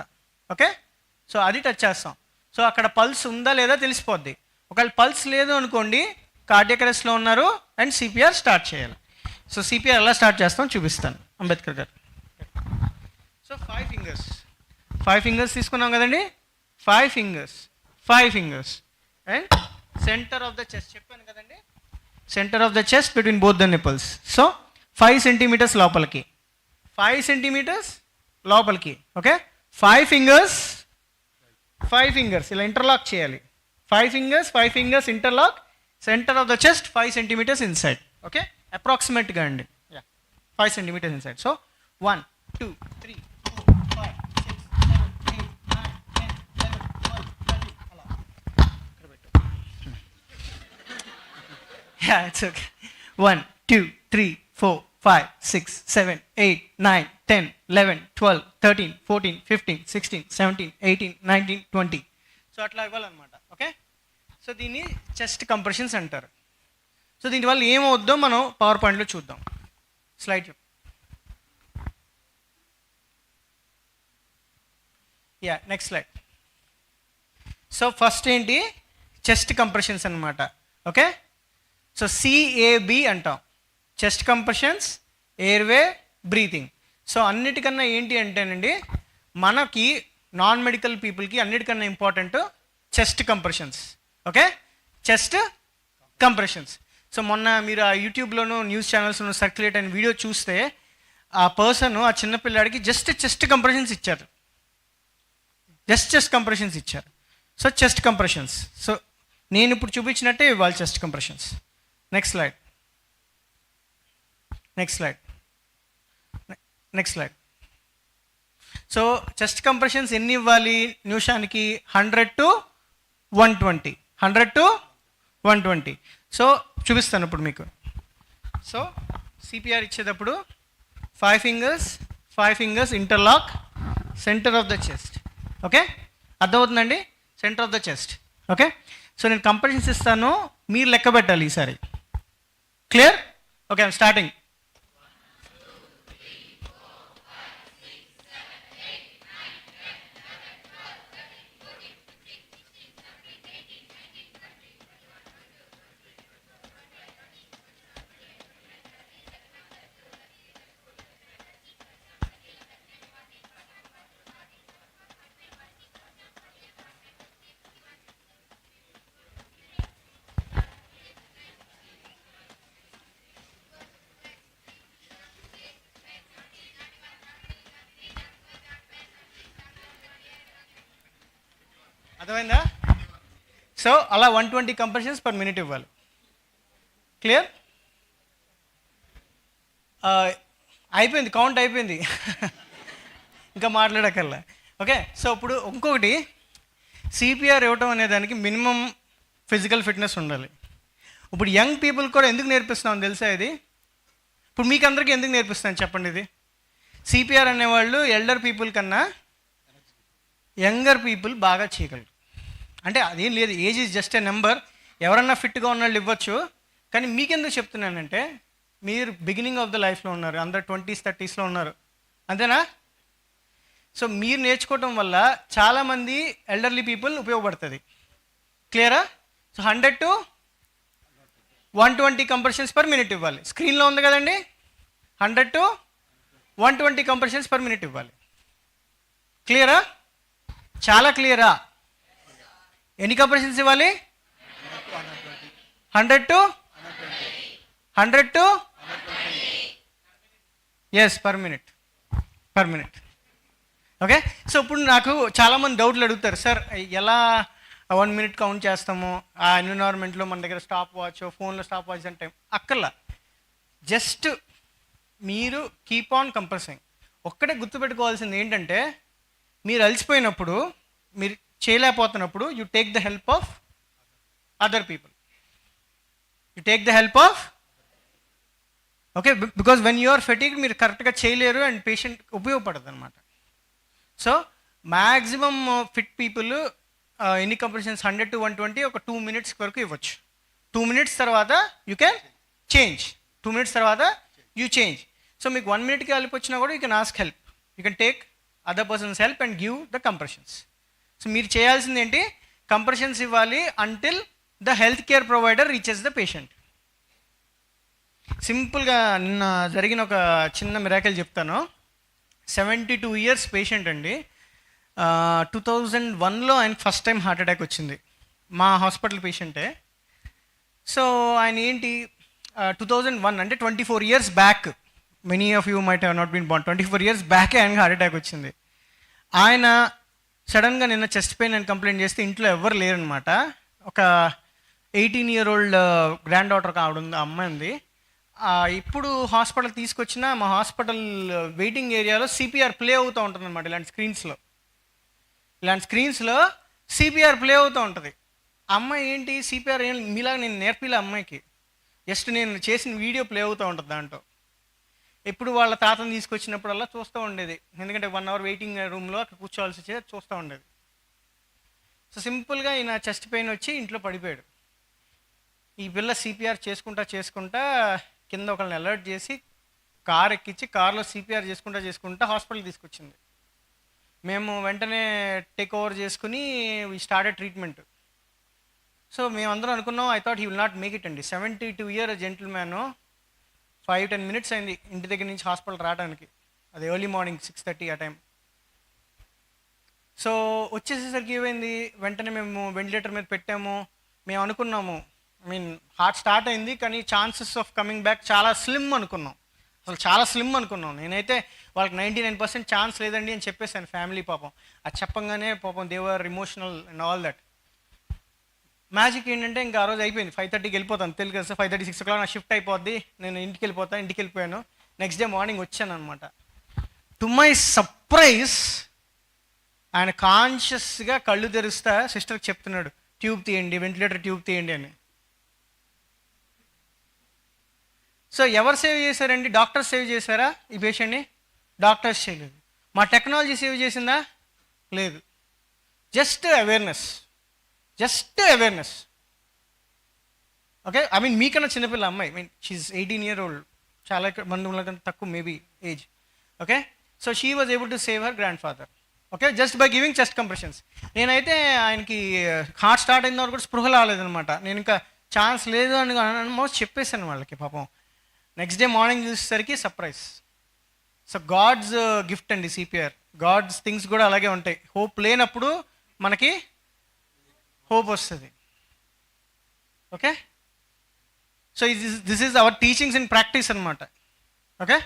ఓకే, సో అది టచ్ చేస్తాం. సో అక్కడ పల్స్ ఉందా లేదా తెలిసిపోద్ది. ఒకవేళ పల్స్ లేదు అనుకోండి, కార్డియాక్ అరెస్ట్లో ఉన్నారు అండ్ సిపిఆర్ స్టార్ట్ చేయాలి. సో సిపిఆర్ ఎలా స్టార్ట్ చేస్తాం చూపిస్తాను, అంబేద్కర్ గారు. సో 5 ఫింగర్స్ తీసుకున్నాం కదండి, 5 fingers and centre of the chest చెప్పాను కదండి, centre of the chest between both the nipples. So 5 centimetres లోపలికి, 5 సెంటీమీటర్స్ లోపలికి. ఓకే, 5 ఫింగర్స్ ఇలా ఇంటర్లాక్ చేయాలి. 5 fingers interlock, centre of the chest 5 centimetres inside. Okay, అప్రాక్సిమేట్గా అండి, 5 సెంటీమీటర్స్ ఇన్సైడ్. సో 1 2 3 4 5 6 7 8 9 10 11 12 13 అలా ఇక్కడ పెట్టు. Yeah, it's okay. 1 2 3 4 5 6 7 8 9 10 11 12 13 14 15 16 17 18 19 20. సో అట్లా ఇవ్వాలన్నమాట. ఓకే, సో దీన్ని చెస్ట్ కంప్రెషన్స్ అంటారు. సో దీనివల్ల ఏమవుద్దో మనం పవర్ పాయింట్లో చూద్దాం. Slide yeah next slide. So first ఏంటి, చెస్ట్ కంప్రెషన్స్ అనమాట. ఓకే, సో సిఏబి అంటాం, chest compressions, airway, breathing. So అన్నిటికన్నా ఏంటి అంటేనండి, మనకి నాన్ మెడికల్ పీపుల్కి అన్నిటికన్నా important chest compressions. Okay, chest compressions. So మొన్న మీరు ఆ యూట్యూబ్లోను న్యూస్ ఛానల్స్లోను సర్క్యులేట్ అయిన వీడియో చూస్తే ఆ పర్సన్ ఆ చిన్నపిల్లాడికి జస్ట్ చెస్ట్ కంప్రెషన్స్ ఇచ్చారు, చెస్ట్ కంప్రెషన్స్ ఇచ్చారు. సో చెస్ట్ కంప్రెషన్స్, సో నేను ఇప్పుడు చూపించినట్టే ఇవ్వాలి chest compressions. Next slide, next slide, next slide. So chest compressions ఎన్ని ఇవ్వాలి నిమిషానికి? 100 to 120, 100 to 120. సో చూపిస్తాను ఇప్పుడు మీకు. సో సిపిఆర్ ఇచ్చేటప్పుడు 5 fingers interlock, centre of the chest. Okay, అర్థమవుతుందండి, centre of the chest. Okay, so నేను కంప్రెషన్స్ ఇస్తాను, మీరు లెక్క పెట్టాలి ఈసారి. క్లియర్? Okay, I'm starting. అర్థమైందా? సో అలా 120 కంప్రెషన్స్ పర్ మినిట్ ఇవ్వాలి. క్లియర్? అయిపోయింది, కౌంట్ అయిపోయింది, ఇంకా మాట్లాడకల్లా. ఓకే, సో ఇప్పుడు ఇంకొకటి, సిపిఆర్ ఇవ్వటం అనే దానికి మినిమం ఫిజికల్ ఫిట్నెస్ ఉండాలి. ఇప్పుడు యంగ్ పీపుల్ కూడా ఎందుకు నేర్పిస్తున్నాం తెలుసా ఇది? ఇప్పుడు మీకు అందరికీ ఎందుకు నేర్పిస్తాను చెప్పండి ఇది? సిపిఆర్ అనేవాళ్ళు ఎల్డర్ పీపుల్ కన్నా యంగర్ పీపుల్ బాగా చేయగలరు. అంటే అదేం లేదు, age is just a number. ఎవరన్నా ఫిట్గా ఉన్న వాళ్ళు ఇవ్వచ్చు. కానీ మీకెందుకు చెప్తున్నానంటే, మీరు బిగినింగ్ ఆఫ్ ద లైఫ్లో ఉన్నారు, అందరు 20s 30sలో ఉన్నారు, అంతేనా? సో మీరు నేర్చుకోవటం వల్ల చాలామంది ఎల్డర్లీ పీపుల్ ఉపయోగపడుతుంది. క్లియరా? So 100 to 120 compressions per minute ఇవ్వాలి. స్క్రీన్లో ఉంది కదండి, 100 to 120 కంప్రెషన్స్ పర్ మినిట్ ఇవ్వాలి. క్లియరా? చాలా క్లియరా? ఎన్ని కంప్రెషన్స్ ఇవ్వాలి? 100 to 100 yes per minute, per minute. Okay, so ఇప్పుడు నాకు చాలామంది డౌట్లు అడుగుతారు, సార్ ఎలా 1 minute కౌంట్ చేస్తాము? ఆ ఎన్విరాన్మెంట్లో మన దగ్గర స్టాప్ వాచ్, ఫోన్లో స్టాప్ వాచ్ అంటే అక్కర్లా. జస్ట్ మీరు కీప్ ఆన్ కంప్రెసింగ్. ఒక్కటే గుర్తుపెట్టుకోవాల్సింది ఏంటంటే, మీరు అలసిపోయినప్పుడు, మీరు చేయలేకపోతున్నప్పుడు, you take the help of other people, you take the help of. Okay, because when you are fatigue మీరు కరెక్ట్గా చేయలేరు అండ్ పేషెంట్ ఉపయోగపడదు అనమాట. సో మ్యాక్సిమం ఫిట్ పీపుల్ ఎన్ని కంప్రెషన్స్? 100 to 120 ఒక 2 minutes వరకు ఇవ్వచ్చు. 2 minutes తర్వాత యూ క్యాన్ చేంజ్, 2 minutes తర్వాత యూ చేంజ్. సో మీకు 1 minuteకి హెల్ప్ వచ్చినా కూడా you can ask help, you can take other persons help and give the compressions. So మీరు చేయాల్సింది ఏంటి? కంప్రెషన్స్ ఇవ్వాలి until the health care provider reaches the patient. సింపుల్గా నిన్న జరిగిన ఒక చిన్న మిరాకిల్ చెప్తాను. 72 years పేషెంట్ అండి. 2001లో ఆయనకి ఫస్ట్ టైం హార్ట్ అటాక్ వచ్చింది. మా హాస్పిటల్ పేషెంటే. సో ఆయన ఏంటి, 2001 అంటే 24 years back, many of you might have not been born, 24 years బ్యాకే ఆయనకి హార్ట్ అటాక్ వచ్చింది. ఆయన సడన్గా నిన్న చెస్ట్ పెయిన్ అని కంప్లైంట్ చేస్తే ఇంట్లో ఎవరు లేరనమాట. ఒక 18-year-old గ్రాండ్ డాటర్ ఆవిడ ఉంది, అమ్మాయి ఉంది. ఇప్పుడు హాస్పిటల్ తీసుకొచ్చిన మా హాస్పిటల్ వెయిటింగ్ ఏరియాలో సిపిఆర్ ప్లే అవుతూ ఉంటుంది అనమాట. ఇలాంటి స్క్రీన్స్లో సిపిఆర్ ప్లే అవుతూ ఉంటుంది. అమ్మాయి ఏంటి సిపిఆర్ ఏం మీలాగా నేను నేర్పిలే అమ్మాయికి, జస్ట్ నేను చేసిన వీడియో ప్లే అవుతూ ఉంటుంది దాంట్లో. ఎప్పుడు వాళ్ళ తాతను తీసుకొచ్చినప్పుడల్లా చూస్తూ ఉండేది, ఎందుకంటే 1 hour వెయిటింగ్ రూమ్లో అక్కడ కూర్చోవాల్సి వచ్చేది, చూస్తూ ఉండేది. సో సింపుల్గా ఈయన చెస్ట్ పెయిన్ వచ్చి ఇంట్లో పడిపోయాడు. ఈ పిల్ల సిపిఆర్ చేసుకుంటా కింద ఒకళ్ళని అలర్ట్ చేసి కార్ ఎక్కించి కార్లో సిపిఆర్ చేసుకుంటా హాస్పిటల్ తీసుకొచ్చింది. మేము వెంటనే టేక్ ఓవర్ చేసుకుని వీ స్టార్టెడ్ ట్రీట్మెంట్. సో మేమందరం అనుకున్నాం, I thought he will not make it అండి. 72 ఇయర్ జెంటిల్ మ్యాన్. 5-10 minutes అయింది ఇంటి దగ్గర నుంచి హాస్పిటల్ రావడానికి. అది ఎర్లీ మార్నింగ్ 6:30 ఆ టైం. సో వచ్చేసేసరికి ఏమైంది, వెంటనే మేము వెంటిలేటర్ మీద పెట్టాము. మేము అనుకున్నాము, ఐ మీన్ హార్ట్ స్టార్ట్ అయింది కానీ ఛాన్సెస్ ఆఫ్ కమింగ్ బ్యాక్ చాలా స్లిమ్ అనుకున్నాం. అసలు చాలా స్లిమ్ అనుకున్నాం. నేనైతే వాళ్ళకి 99% ఛాన్స్ లేదండి అని చెప్పేసాను ఫ్యామిలీ. పాపం అది చెప్పంగానే పాపం దేవర్ emotional and all that. Magic ఏంటంటే ఇంకా ఆ రోజు అయిపోయింది. 5:30కి వెళ్ళిపోతాను, తెలుగు కదా, 5:30, 6 o'clock నా షిఫ్ట్ అయిపోద్ది, నేను ఇంటికి వెళ్ళిపోతాను. ఇంటికి వెళ్ళిపోయాను. నెక్స్ట్ డే మార్నింగ్ వచ్చాను అనమాట. టు మై సర్ప్రైజ్ ఆయన కాన్షియస్గా కళ్ళు తెరుస్తా సిస్టర్కి చెప్తున్నాడు, ట్యూబ్ తీయండి, వెంటిలేటర్ ట్యూబ్ తీయండి అని. సో ఎవరు సేవ్ చేశారండి? డాక్టర్స్ సేవ్ చేశారా ఈ పేషెంట్ని? డాక్టర్స్ చేయలేదు. మా టెక్నాలజీ సేవ్ చేసిందా? లేదు. Just awareness, just awareness. Okay, I mean మీకన్నా చిన్నపిల్ల అమ్మాయి, I mean she's 18 years old, చాలా మంది కంటే తక్కువ maybe age. Okay, so she was able to save her grandfather. Okay, just by giving chest compressions. నేనైతే ఆయనకి హార్ట్ స్టార్ట్ అయిన వరకు కూడా స్పృహ రాలేదనమాట. నేను ఇంకా ఛాన్స్ లేదు అని ఆల్మోస్ట్ చెప్పేశాను వాళ్ళకి. పాపం నెక్స్ట్ డే మార్నింగ్ చూసేసరికి సర్ప్రైజ్. సో గాడ్స్ గిఫ్ట్ అండి సిపిఆర్. గాడ్స్ థింగ్స్ కూడా అలాగే ఉంటాయి. హోప్ లేనప్పుడు మనకి హోప్ వస్తుంది. Okay, so this is our teachings in practice అనమాట. ఓకే,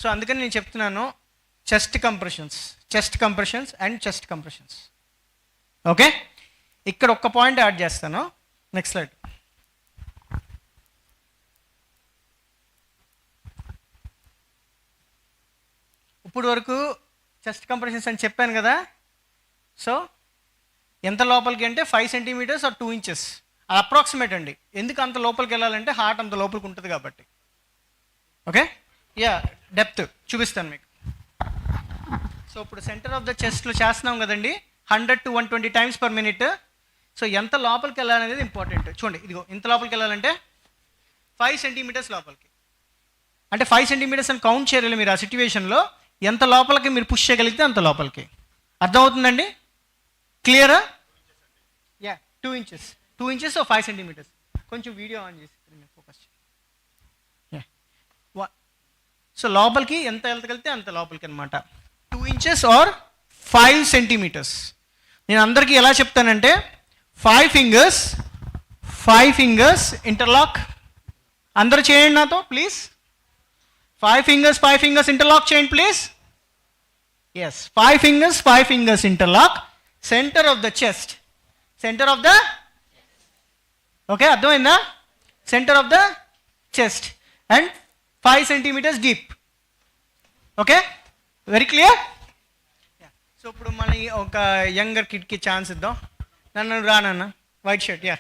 సో అందుకని నేను చెప్తున్నాను, chest compressions, chest compressions and chest compressions. Okay, ఇక్కడ ఒక్క పాయింట్ యాడ్ చేస్తాను. Next slide. ఇప్పుడు వరకు చెస్ట్ కంప్రెషన్స్ అని చెప్పాను కదా. సో ఎంత లోపలికి అంటే 5 centimeters or 2 inches, అది అప్రాక్సిమేట్ అండి. ఎందుకు అంత లోపలికి వెళ్ళాలంటే హార్ట్ అంత లోపలికి ఉంటుంది కాబట్టి. ఓకే, యా, డెప్త్ చూపిస్తాను మీకు. సో ఇప్పుడు సెంటర్ ఆఫ్ ద చెస్ట్లో చేస్తున్నాం కదండి, 100 to 120 times per minute. So ఎంత లోపలికి వెళ్ళాలనేది ఇంపార్టెంట్. చూడండి, ఇదిగో ఇంత లోపలికి వెళ్ళాలంటే 5 centimeters లోపలికి, అంటే 5 centimeters అని కౌంట్ చేయలేదు మీరు. ఆ సిచ్యువేషన్లో ఎంత లోపలికి మీరు పుష్ చేయగలిగితే అంత లోపలికి. అర్థమవుతుందండి? క్లియరా? Yeah, 2 inches, 2 inches or 5 centimeters. కొంచెం వీడియో ఆన్ చేసి ఫోకస్. సో లోపలికి ఎంత వెళ్ళగలిగితే అంత లోపలికి అనమాట. 2 inches or 5 centimeters. నేను అందరికీ ఎలా చెప్తానంటే 5 fingers ఇంటర్లాక్. అందరూ చేయండి నాతో ప్లీజ్. 5 fingers ఇంటర్లాక్ చేయండి please. Yes, 5 fingers interlock. Centre of the chest, centre of the, okay అర్థమైందా? Centre of the chest and 5 centimeters deep. Okay, very clear. So ఇప్పుడు మన ఒక యంగర్ కిడ్కి ఛాన్స్ ఇద్దాం. నన్ను రానన్న white shirt. Yeah,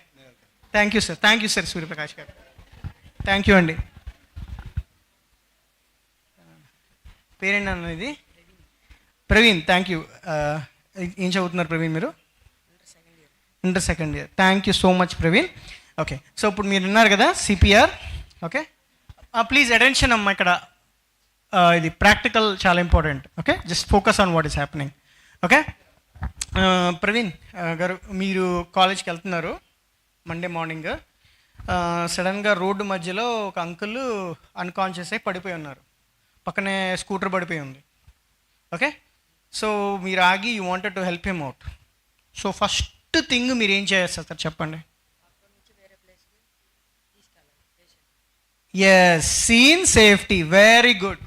thank you sir Suryaprakash garu, thank you అండి. పేరేంటి అన్న ఇది? Praveen, thank you. ఏం చదువుతున్నారు ప్రవీణ్ మీరు? Inter second year. Thank you so much Praveen. Okay, so ఇప్పుడు మీరు విన్నారు కదా సిపిఆర్. ఓకే, ప్లీజ్ అటెన్షన్ అమ్మా, ఇక్కడ ఇది ప్రాక్టికల్ చాలా important. Okay, just focus on what is happening. Okay, Praveen గారు మీరు కాలేజ్కి వెళ్తున్నారు మండే మార్నింగ్. సడన్గా రోడ్డు మధ్యలో ఒక అంకుల్ అన్కాన్షియస్ అయి పడిపోయి ఉన్నారు. పక్కనే స్కూటర్ పడిపోయి ఉంది. ఓకే, సో మీరు ఆగి you wanted to help him out. So first thing మీరు ఏం చేస్తారు సార్ చెప్పండి? Yes, scene safety, very good.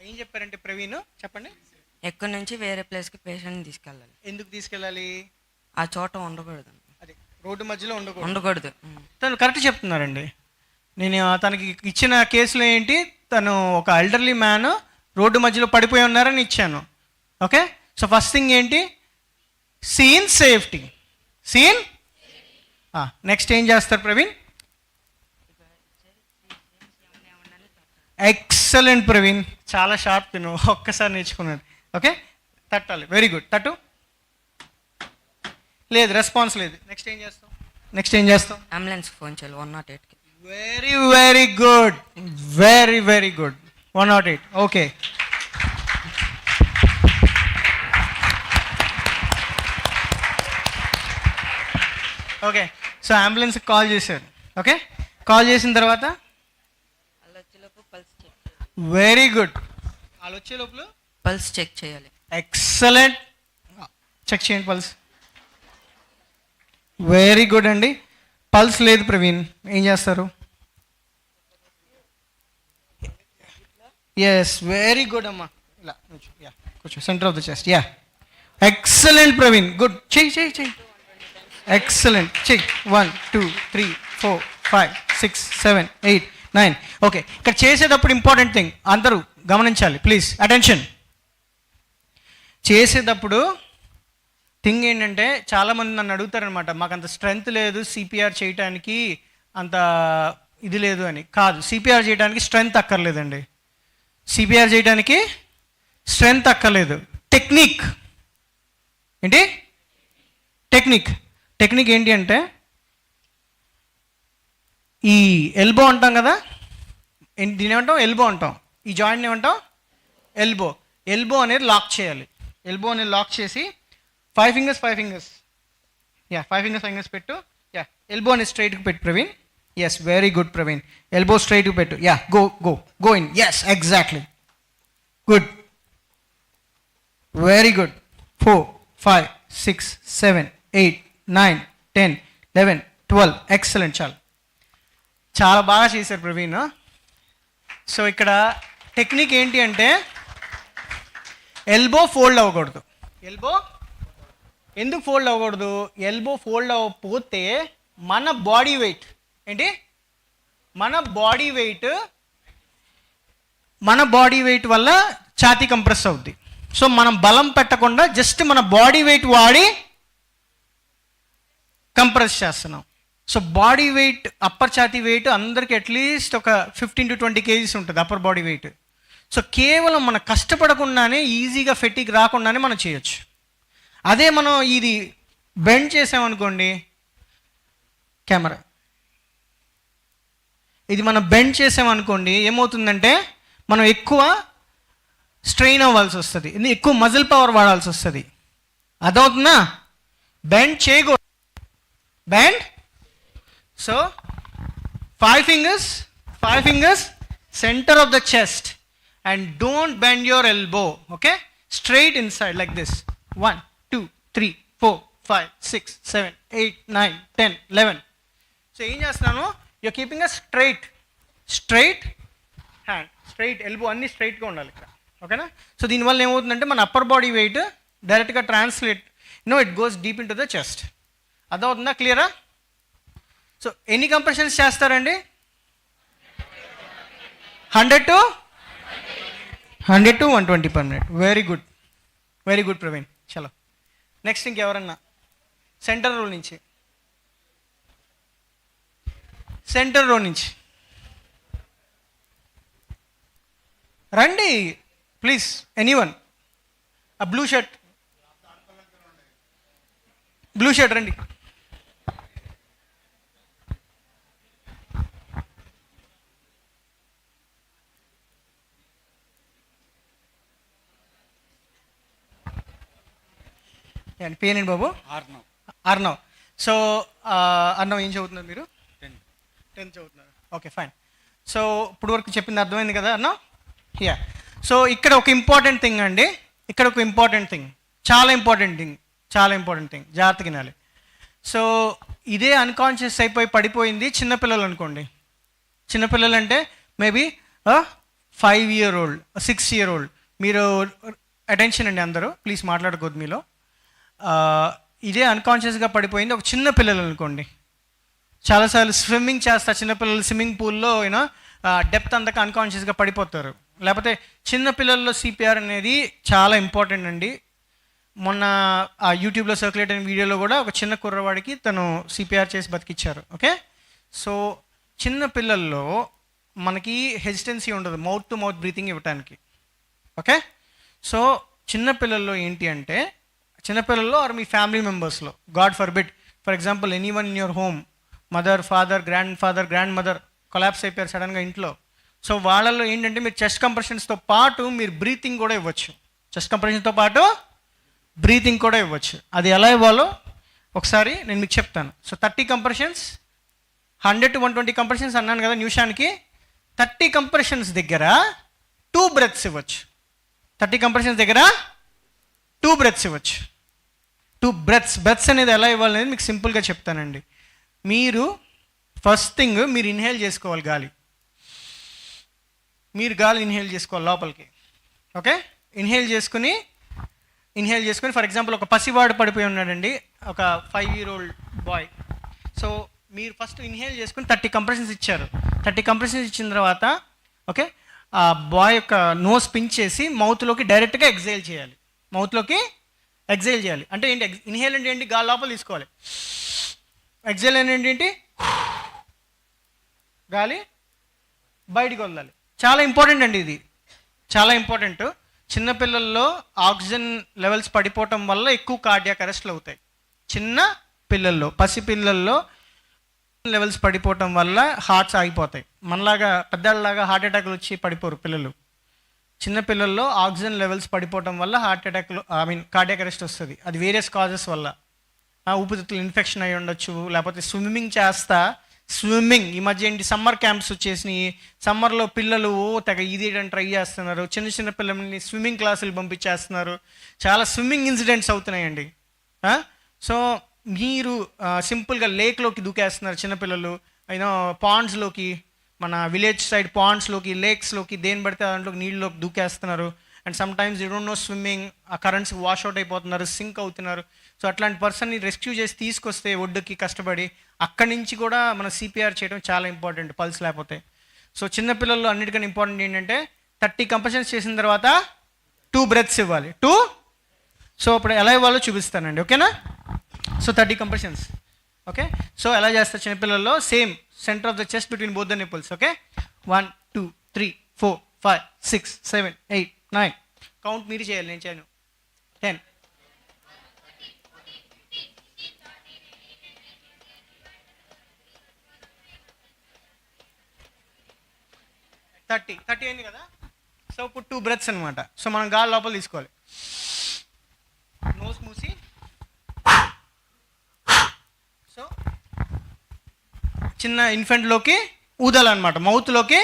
ఏం చెప్పారంటే ప్రవీణ్ చెప్పండి. ఎక్కడి నుంచి వేరే ప్లేస్కి పేషెంట్ని తీసుకెళ్ళాలి. ఎందుకు తీసుకెళ్ళాలి? ఆ చోట ఉండకూడదు. అదే రోడ్డు మధ్యలో ఉండకూడదు. తను కరెక్ట్ చెప్తున్నారండి. నేను తనకి ఇచ్చిన కేసులో ఏంటి, తను ఒక ఎల్డర్లీ మ్యాన్ రోడ్డు మధ్యలో పడిపోయి ఉన్నారని ఇచ్చాను. ఓకే, సో ఫస్ట్ థింగ్ ఏంటి? Scene safety. సీన్ నెక్స్ట్ ఏం చేస్తారు ప్రవీణ్? ఎక్సలెంట్ ప్రవీణ్, చాలా షార్ప్ తిను, ఒక్కసారి నేర్చుకున్నాడు. ఓకే, తట్టాలి, వెరీ గుడ్. తట్టు. లేదు, రెస్పాన్స్ లేదు. నెక్స్ట్ ఏం చేస్తాం? అంబులెన్స్కి ఫోన్ చేయాలి 108కి. Very good, very good. 108. Okay, okay, so అంబులెన్స్కి కాల్ చేశారు. ఓకే, కాల్ చేసిన తర్వాత వాళ్ళు వచ్చేలోపు పల్స్ చెక్ వెరీ గుడ్. వాళ్ళు వచ్చే లోపల పల్స్ చెక్ చేయాలి. ఎక్సలెంట్. చెక్ చేయండి పల్స్. వెరీ గుడ్ అండి. పల్స్ లేదు ప్రవీణ్, ఏం చేస్తారు? ఎస్, వెరీ గుడ్ అమ్మా. ఇలా యా కొంచెం centre of the chest. Yeah excellent Praveen, good. చెయ్యి చెయ్యి చెయ్యి. ఎక్సలెంట్, చెయ్యి. 1 2 3 4 5 6 7 8 9. ఓకే, ఇక్కడ చేసేటప్పుడు ఇంపార్టెంట్ థింగ్ అందరూ గమనించాలి ప్లీజ్, అటెన్షన్. చేసేటప్పుడు థింగ్ ఏంటంటే చాలామంది నన్ను అడుగుతారనమాట, మాకు అంత స్ట్రెంగ్త్ లేదు సిపిఆర్ చేయడానికి, అంత ఇది లేదు అని. కాదు, సిపిఆర్ చేయడానికి స్ట్రెంగ్త్ అక్కర్లేదండి. సిపిఆర్ చేయడానికి స్ట్రెంగ్త్ అక్కర్లేదు. టెక్నిక్ ఏంటి? టెక్నిక్ ఏంటి అంటే, ఈ ఎల్బో అంటాం కదా, దీని ఏమంటాం? ఎల్బో అంటాం. ఈ జాయింట్ని ఏమంటాం? ఎల్బో అనేది లాక్ చేయాలి. ఎల్బో అనేది లాక్ చేసి 5 ఫింగర్స్ యా 5 ఫింగర్స్ పెట్టు. యా, ఎల్బో అనేది స్ట్రైట్కి పెట్టు Praveen. Yes, very good Praveen. Elbow స్ట్రైట్కి పెట్టు. Yeah, go in. Yes, exactly, good, very good. 4 5 6 7 8 9 10 11 12. Excellent, చాలా బాగా చేశారు ప్రవీణ్. సో ఇక్కడ టెక్నిక్ ఏంటి అంటే, ఎల్బో ఫోల్డ్ అవ్వకూడదు. ఎల్బో ఎందుకు ఫోల్డ్ అవ్వకూడదు? ఎల్బో ఫోల్డ్ అవ్వకపోతే మన బాడీ వెయిట్ ఏంటి? మన బాడీ వెయిట్ వల్ల ఛాతీ కంప్రెస్ అవుద్ది. సో మనం బలం పెట్టకుండా జస్ట్ మన బాడీ వెయిట్ వాడి కంప్రెస్ చేస్తున్నాం. సో బాడీ వెయిట్, అప్పర్ ఛాతీ వెయిట్ అందరికి అట్లీస్ట్ ఒక 15 to 20 kgs ఉంటుంది అప్పర్ బాడీ వెయిట్. సో కేవలం మనం కష్టపడకుండానే ఈజీగా ఫెటిక్ రాకుండానే మనం చేయొచ్చు. అదే మనం ఇది బెండ్ చేసామనుకోండి, కెమెరా, ఇది మనం బెండ్ చేసామనుకోండి ఏమవుతుందంటే, మనం ఎక్కువ స్ట్రెయిన్ అవ్వాల్సి వస్తుంది, ఎక్కువ మజిల్ పవర్ వాడాల్సి వస్తుంది. అదవుతుందా? బెండ్ చేయకూడదు. Bend. So 5 fingers center of the chest, and don't bend your elbow. Okay, straight inside like this. 1 2 3 4 5 6 7 8 9 10 11. So ఏం చేస్తున్నాను? you're keeping a straight hand, straight elbow, అన్ని స్ట్రైట్గా ఉండాలి ఇక్కడ. ఓకేనా? సో దీనివల్ల ఏమవుతుందంటే మన అప్పర్ బాడీ వెయిట్ డైరెక్ట్గా translate it goes deep into the chest. అదవుతుందా? క్లియరా? సో ఎన్ని కంప్రెషన్స్ చేస్తారండి? 100 to 120 per minute. Very good Praveen. చలో నెక్స్ట్ ఇంకెవరన్నా సెంటర్ రో నుంచి రండి ప్లీజ్. ఎనీవన్? ఆ బ్లూ షర్ట్ రండి. పేరేంటి బాబు? అర్ణవ్. సో అర్ణవ్ ఏం చదువుతున్నారు మీరు? 10th చదువుతున్నారు. Okay, fine. సో ఇప్పుడు వరకు చెప్పింది అర్థమైంది కదా అర్ణవ్? యా. సో ఇక్కడ ఒక ఇంపార్టెంట్ థింగ్ అండి, చాలా ఇంపార్టెంట్ థింగ్, జాగ్రత్తగా వినాలి. సో ఇదే అన్కాన్షియస్ అయిపోయి పడిపోయింది చిన్నపిల్లలు అనుకోండి. చిన్నపిల్లలు అంటే maybe 5 year old, 6 year old. మీరు అటెన్షన్ అండి అందరూ ప్లీజ్, మాట్లాడకూడదు మీలో. ఇదే అన్కాన్షియస్గా పడిపోయింది ఒక చిన్న పిల్లలు అనుకోండి. చాలాసార్లు స్విమ్మింగ్ చేస్తారు చిన్నపిల్లలు స్విమ్మింగ్ పూల్లో, డెప్త్ అంతగా అన్కాన్షియస్గా పడిపోతారు. లేకపోతే చిన్నపిల్లల్లో సిపిఆర్ అనేది చాలా ఇంపార్టెంట్ అండి. మొన్న యూట్యూబ్లో సర్క్యులేట్ అయిన వీడియోలో కూడా ఒక చిన్న కుర్రవాడికి తను సిపిఆర్ చేసి బతికిచ్చారు. ఓకే, సో చిన్న పిల్లల్లో మనకి హెజిటెన్సీ ఉండదు మౌత్ టు మౌత్ బ్రీతింగ్ ఇవ్వటానికి. ఓకే, సో చిన్నపిల్లల్లో ఏంటి అంటే, చిన్నపిల్లల్లో ఆర్ మీ ఫ్యామిలీ మెంబర్స్లో, God forbid, for example anyone in your home, mother, father, grandmother collapse అయిపోయారు సడన్గా ఇంట్లో. సో వాళ్ళల్లో ఏంటంటే మీరు చెస్ట్ కంప్రెషన్స్తో పాటు మీరు బ్రీతింగ్ కూడా ఇవ్వచ్చు. చెస్ట్ కంప్రెషన్తో పాటు బ్రీతింగ్ కూడా ఇవ్వచ్చు. అది ఎలా ఇవ్వాలో ఒకసారి నేను మీకు చెప్తాను. సో 30 కంప్రెషన్స్, 100 to 120 కంప్రెషన్స్ అన్నాను కదా నిమిషానికి. 30 కంప్రెషన్స్ దగ్గర 2 బ్రెత్స్ ఇవ్వచ్చు. 30 కంప్రెషన్స్ దగ్గర 2 బ్రెత్స్ ఇవ్వచ్చు. 2 బ్రెత్స్ అనేది ఎలా ఇవ్వాలి అనేది మీకు సింపుల్గా చెప్తానండి. మీరు ఫస్ట్ థింగ్ మీరు ఇన్హేల్ చేసుకోవాలి గాలి. మీరు గాలి ఇన్హేల్ చేసుకోవాలి లోపలికి. ఓకే, ఇన్హేల్ చేసుకుని ఫర్ ఎగ్జాంపుల్ ఒక పసివాడు పడిపోయి ఉన్నాడండి, ఒక 5-year-old బాయ్. సో మీరు ఫస్ట్ ఇన్హేల్ చేసుకుని 30 కంప్రెషన్స్ ఇచ్చారు. 30 కంప్రెషన్స్ ఇచ్చిన తర్వాత ఓకే, ఆ బాయ్ యొక్క నోస్ పించ్ చేసి మౌత్లోకి డైరెక్ట్గా ఎగ్జైల్ చేయాలి. అంటే ఏంటి ఇన్హేల్ అంటే ఏంటి, గాలి లోపల తీసుకోవాలి. ఎగ్జైల్ అంటే ఏంటి, గాలి బయటికి వదలాలి. చాలా ఇంపార్టెంట్ అండి, ఇది చాలా ఇంపార్టెంట్. చిన్నపిల్లల్లో ఆక్సిజన్ లెవెల్స్ పడిపోవటం వల్ల ఎక్కువ కార్డియాక్ అరెస్ట్లు అవుతాయి. చిన్న పిల్లల్లో, పసిపిల్లల్లో లెవెల్స్ పడిపోవటం వల్ల హార్ట్స్ ఆగిపోతాయి. మనలాగా పెద్దలాగా హార్ట్ అటాక్లు వచ్చి పడిపోరు పిల్లలు. చిన్నపిల్లల్లో ఆక్సిజన్ లెవెల్స్ పడిపోవటం వల్ల హార్ట్ అటాక్లు కార్డియాక్ అరెస్ట్ వస్తుంది. అది వేరియస్ కాజెస్ వల్ల, ఊపిరితిత్తులు ఇన్ఫెక్షన్ అయ్యి ఉండొచ్చు, లేకపోతే స్విమ్మింగ్ ఈ మధ్య ఏంటి సమ్మర్ క్యాంప్స్ వచ్చేసినాయి. సమ్మర్లో పిల్లలు తెగ ఈదేయడానికి ట్రై చేస్తున్నారు. చిన్న పిల్లల్ని స్విమ్మింగ్ క్లాసులు పంపించేస్తున్నారు. చాలా స్విమ్మింగ్ ఇన్సిడెంట్స్ అవుతున్నాయండి. సో మీరు సింపుల్గా లేక్లోకి దూకేస్తున్నారు చిన్నపిల్లలు, పాండ్స్లోకి, మన విలేజ్ సైడ్ పాండ్స్లోకి, లేక్స్లోకి, దేని పడితే దాంట్లోకి నీళ్ళలోకి దూకేస్తున్నారు. And sometimes you don't know swimming, ఆ కరెంట్స్ వాష్అవుట్ అయిపోతున్నారు, సింక్ అవుతున్నారు. సో అట్లాంటి పర్సన్ని రెస్క్యూ చేసి తీసుకొస్తే ఒడ్డుకి కష్టపడి, అక్కడి నుంచి కూడా మన సిపిఆర్ చేయడం చాలా ఇంపార్టెంట్, పల్స్ లేకపోతే. సో చిన్నపిల్లల్లో అన్నిటికన్నా ఇంపార్టెంట్ ఏంటంటే 30 కంప్రెషన్స్ చేసిన తర్వాత 2 బ్రెత్స్ ఇవ్వాలి. సో ఇప్పుడు ఎలా ఇవ్వాలో చూపిస్తానండి, ఓకేనా? So 30 compressions. ఓకే, సో ఎలా చేస్తారు చిన్నపిల్లల్లో, same centre of the chest between both the nipples. Okay, 1 2 3 4 5 6 7 8 9 count మీరు చేయాలి, నేను చేయను. 10 30 అయింది కదా. సో ఇప్పుడు 2 బ్రెత్స్ అనమాట. సో మనం గాలి లోపల తీసుకోవాలి, నోస్ మూసి. సో చిన్న ఇన్ఫెంట్లోకి ఊదాలన్నమాట, మౌత్లోకి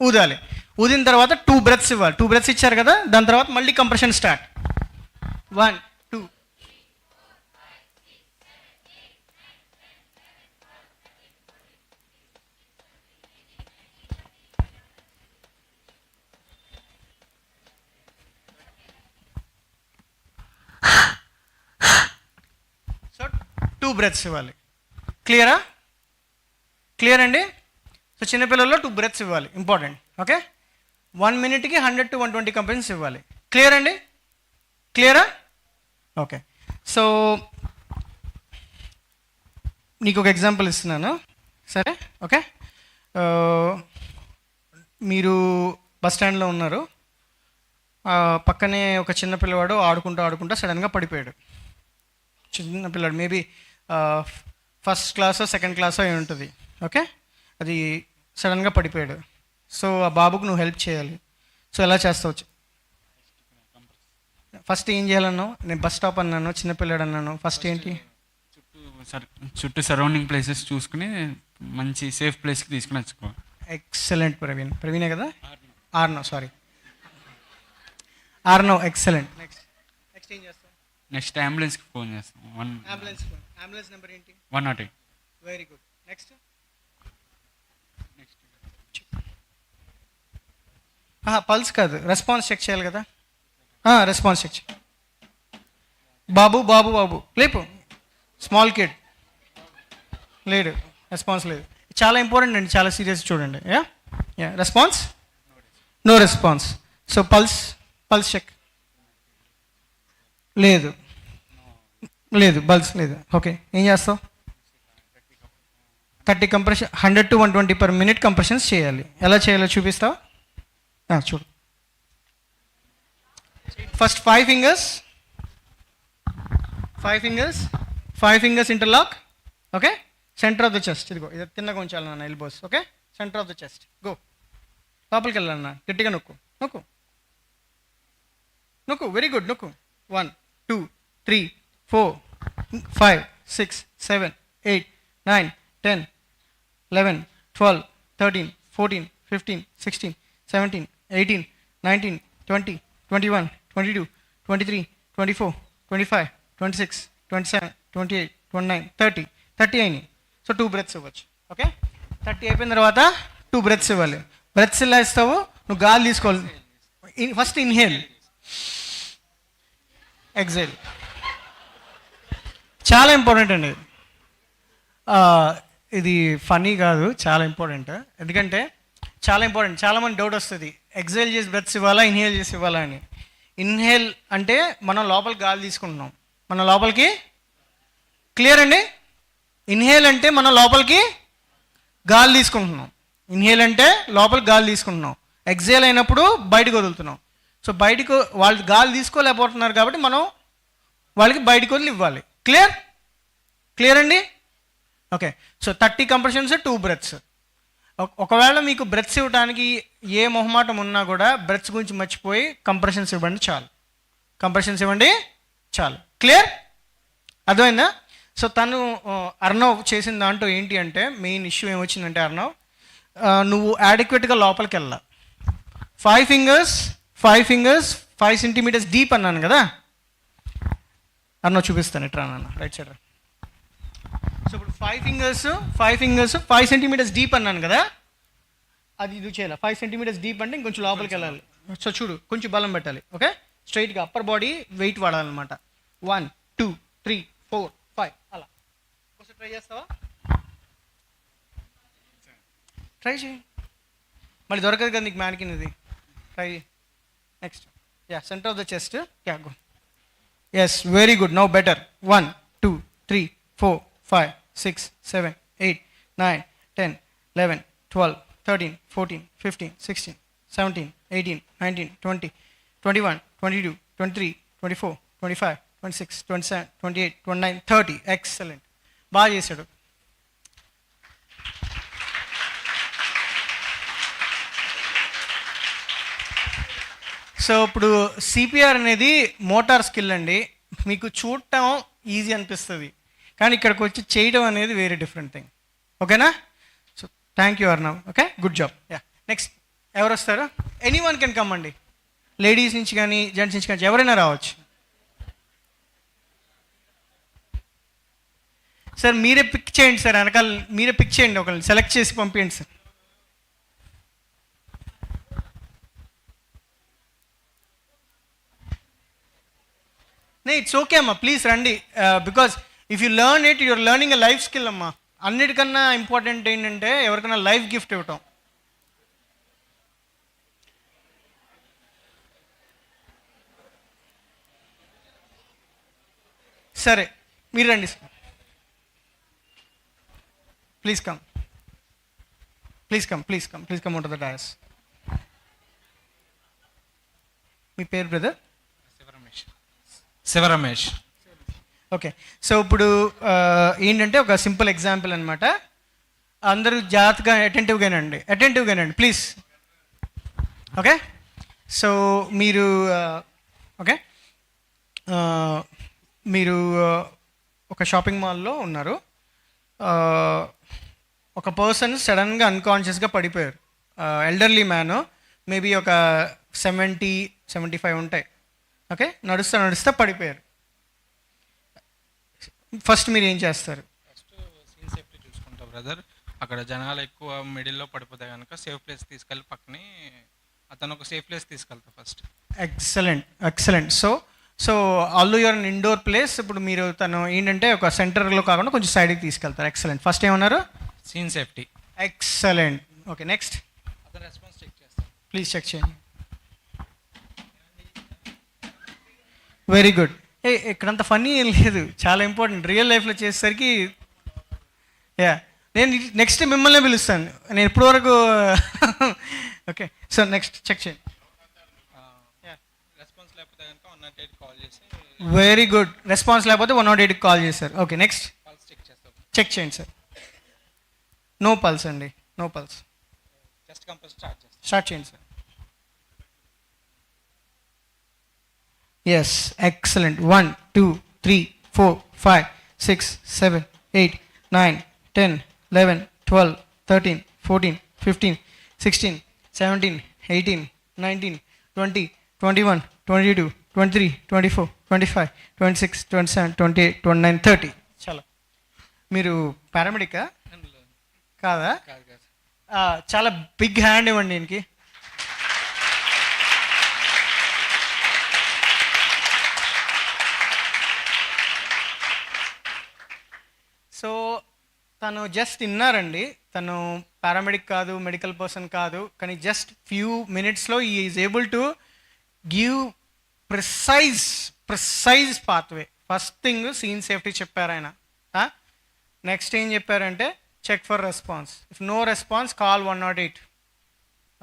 ఊదాలి. ఊదిన తర్వాత 2 బ్రెత్స్ ఇవ్వాలి. 2 బ్రెత్స్ ఇచ్చారు కదా, దాని తర్వాత మళ్ళీ కంప్రెషన్ స్టార్ట్. 1 2 సో 2 బ్రెత్స్ ఇవ్వాలి. క్లియర్ అండి? సో చిన్నపిల్లల్లో 2 బ్రెత్స్ ఇవ్వాలి, ఇంపార్టెంట్. ఓకే, 1 minute-కి 100 to 120 కంప్రెషన్స్ ఇవ్వాలి. క్లియర్ అండి? క్లియరా? ఓకే, సో నీకు ఒక ఎగ్జాంపుల్ ఇస్తున్నాను, సరే? ఓకే, మీరు బస్ స్టాండ్లో ఉన్నారు, పక్కనే ఒక చిన్న పిల్లవాడు ఆడుకుంటూ సడన్గా పడిపోయాడు. చిన్న పిల్లాడు, మేబీ ఫస్ట్ క్లాసో సెకండ్ క్లాసో అయి ఉంటుంది. ఓకే, అది సడన్గా పడిపోయాడు. సో ఆ బాబుకు నువ్వు హెల్ప్ చేయాలి. సో ఎలా చేస్తావు? ఫస్ట్ ఏం చేయాలన్నావు? నేను బస్ స్టాప్ అన్నాను, చిన్నపిల్లాడు అన్నాను. ఫస్ట్ ఏంటి? చుట్టూ సరౌండింగ్ ప్లేసెస్ చూసుకుని మంచి సేఫ్ ప్లేస్కి తీసుకుని వచ్చుకో. ఎక్సలెంట్ ప్రవీణే కదా? ఆర్నవ్ ఎక్సలెంట్. నెక్స్ట్ ఏం చేస్తావు? నెక్స్ట్ అంబులెన్స్కి ఫోన్ చేస్తాం. అంబులెన్స్ నెంబర్ ఏంటి? 108. Very good. నెక్స్ట్ పల్స్ కాదు, రెస్పాన్స్ చెక్ చేయాలి కదా. రెస్పాన్స్ చెక్ చేయాలి. బాబు లేపు, స్మాల్ కిడ్ లేడు, రెస్పాన్స్ లేదు. చాలా ఇంపార్టెంట్ అండి, చాలా సీరియస్ చూడండి. Response, no response. So pulse check లేదు, పల్స్ లేదు. ఓకే, ఏం చేస్తావు? 30 compression, 100 to 120 per minute compressions చేయాలి. ఎలా చేయాలో చూపిస్తావు? చూడు. First 5 fingers interlock. Okay, centre of the chest. ఇదిగో ఇది తిన్నగా ఉంచాలన్న elbows. Okay, centre of the chest. Go, లోపలికి వెళ్ళాలన్న, గట్టిగా నొక్కు. Very good. నొక్కు. 1 2 3 4 5 6, 7, 8, 9, 10, 11, 12, 13, 14, 15, 16, 17, 18, 19, 20, 21, 22, 23, 24, 25, 26, 27, 28, 29, 30. 30 అయినాయి. సో 2 బ్రెత్స్ ఇవ్వచ్చు. ఓకే, 30 అయిపోయిన తర్వాత 2 బ్రెత్స్ ఇవ్వాలి. బ్రెత్స్ ఇలా ఇస్తావు, నువ్వు గాలి తీసుకోవాలి. First inhale, exhale. చాలా ఇంపార్టెంట్ అండి ఇది ఫనీ కాదు, చాలా ఇంపార్టెంట్. ఎందుకంటే చాలా ఇంపార్టెంట్. చాలామంది డౌట్ వస్తుంది, ఎక్సైల్ చేసి బ్రెత్స్ ఇవ్వాలా, ఇన్హేల్ చేసి ఇవ్వాలా అని. ఇన్హేల్ అంటే మనం లోపలికి గాలి తీసుకుంటున్నాం, మన లోపలికి. క్లియర్ అండి? ఇన్హేల్ అంటే మనం లోపలికి గాలి తీసుకుంటున్నాం. ఇన్హేల్ అంటే లోపలికి గాలి తీసుకుంటున్నాం. ఎక్సైల్ అయినప్పుడు బయటకు వదులుతున్నాం. సో బయటకు వాళ్ళు గాలి తీసుకోలేకపోతున్నారు కాబట్టి మనం వాళ్ళకి బయటకు వదిలి ఇవ్వాలి. క్లియర్? క్లియర్ అండి? ఓకే. So 30 compressions, 2 breaths. ఒకవేళ మీకు బ్రెత్స్ ఇవ్వడానికి ఏ మొహమాటం ఉన్నా కూడా బ్రెత్స్ గురించి మర్చిపోయి కంప్రెషన్స్ ఇవ్వండి చాలు. కంప్రెషన్స్ ఇవ్వండి చాలు. క్లియర్? అర్థమైందా? సో తను అర్ణవ్ చేసిన దాంట్లో ఏంటి అంటే మెయిన్ ఇష్యూ ఏమొచ్చిందంటే, అర్ణవ్ నువ్వు యాడిక్వేట్గా లోపలికి వెళ్ళా. 5 ఫింగర్స్ 5 సెంటీమీటర్స్ డీప్ అన్నాను కదా. అర్ణవ్ చూపిస్తాను, ఎట్రా నాన్న, రైట్ సైడ్. సో ఇప్పుడు 5 ఫింగర్స్ 5 సెంటీమీటర్స్ డీప్ అన్నాను కదా, అది ఇది చేయాలి. 5 సెంటీమీటర్స్ డీప్ అంటే ఇంకొంచెం లోపలికి వెళ్ళాలి. సో చూడు, కొంచెం బలం పెట్టాలి. ఓకే, స్ట్రైట్గా అప్పర్ బాడీ వెయిట్ వాడాలన్నమాట. 1, 2, 3, 4, 5 అలా. ఒకసారి ట్రై చేస్తావా? ట్రై చేయి, మళ్ళీ దొరకదు కదా నీకు మ్యాన్కిన్. ఇది try. Next, yeah, centre of the chest. Yeah, go. Yes, very good. Now better. 1, 2, 3, 4, 5, 6, 7, 8, 9, 10, 11, 12, 13, 14, 15, 16, 17, 18, 19, 20, 21, 22, 23, 24, 25, 26, 27, 28, 29, 30. Excellent, బాగా చేశాడు. సో ఇప్పుడు సిపిఆర్ అనేది మోటార్ స్కిల్ అండి. మీకు చూడటం ఈజీ అనిపిస్తుంది, కానీ ఇక్కడికి వచ్చి చేయడం అనేది వేరే డిఫరెంట్ థింగ్. ఓకేనా? So thank you Arnav. Okay, good job. Yeah, next ఎవరు వస్తారు? ఎనీ వన్ కెన్ కమ్ అండి. లేడీస్ నుంచి కానీ జెంట్స్ నుంచి కానీ ఎవరైనా రావచ్చు. సార్ మీరే పిక్ చేయండి సార్, వెనకాల మీరే పిక్ చేయండి, ఒకరిని సెలెక్ట్ చేసి పంపించండి సార్. ఇట్స్ ఓకే అమ్మా, ప్లీజ్ రండి. Because if you learn it, you're learning a life skill అమ్మా. అన్నిటికన్నా ఇంపార్టెంట్ ఏంటంటే ఎవరికైనా లైఫ్ గిఫ్ట్ ఇవ్వటం. సరే, మీరు రండి sir. Please come out of the dais. మీ పేరు బ్రదర్? శివరమేష్. ఓకే, సో ఇప్పుడు ఏంటంటే ఒక సింపుల్ ఎగ్జాంపుల్ అనమాట. అందరూ జాగ్రత్తగా అటెంటివ్గానండి ప్లీజ్. ఓకే, సో మీరు ఓకే, మీరు ఒక షాపింగ్ మాల్లో ఉన్నారు. ఒక పర్సన్ సడన్గా అన్కాన్షియస్గా పడిపోయారు. ఎల్డర్లీ మ్యాన్, మేబీ ఒక 70-75 ఉంటాయి. ఓకే, నడుస్తా పడిపోయారు. ఫస్ట్ మీరు ఏం చేస్తారు? ఫస్ట్ సీన్ సేఫ్టీ చూసుకుంటా బ్రదర్. అక్కడ జనాలు ఎక్కువ మిడిల్లో పడిపోతే కనుక సేఫ్ ప్లేస్ తీసుకెళ్ళి పక్కనే అతను ఒక సేఫ్ ప్లేస్ తీసుకెళ్తా first. Excellent. So all you're an indoor place. ఇప్పుడు మీరు తను ఏంటంటే ఒక సెంటర్లో కాకుండా కొంచెం సైడ్కి తీసుకెళ్తారు. ఎక్సలెంట్. ఫస్ట్ ఏమన్నారు? Scene safety. Excellent. Okay, next. అతను రెస్పాన్స్ చెక్ చేస్తాను. ప్లీజ్ చెక్ చేయండి. Very good. ఇక్కడంత ఫన్నీ ఏం లేదు, చాలా ఇంపార్టెంట్. రియల్ లైఫ్లో చేసేసరికి యా, నేను నెక్స్ట్ మిమ్మల్ని పిలుస్తాను. నేను ఇప్పటివరకు ఓకే, సో నెక్స్ట్ చెక్ చేయండి. రెస్పాన్స్ లేకపోతే కనుక 108 కాల్ చేసి. Very good. రెస్పాన్స్ లేకపోతే 108కి కాల్ చేశారు. Okay, next. పల్స్ చెక్ చేస్తాం. చెక్ చేయండి సార్. నో పల్స్ అండి, no pulse. Chest compress start చేయండి సార్. Yes, excellent. 1, 2, 3, 4, 5, 6, 7, 8, 9, 10, 11, 12, 13, 14, 15, 16, 17, 18, 19, 20, 21, 22, 23, 24, 25, 26, 27, 28, 29, 30. చాలా. మీరు పారామెడికా కాదా? చాలా బిగ్ హ్యాండ్ ఇవ్వండి దీనికి. సో తను జస్ట్ విన్నారండి, తను పారామెడిక్ కాదు, మెడికల్ పర్సన్ కాదు, కానీ జస్ట్ ఫ్యూ మినిట్స్లో he is able to give precise pathway. First thing scene safety చెప్పారు ఆయన. నెక్స్ట్ ఏం చెప్పారంటే check for response. If no response call 108.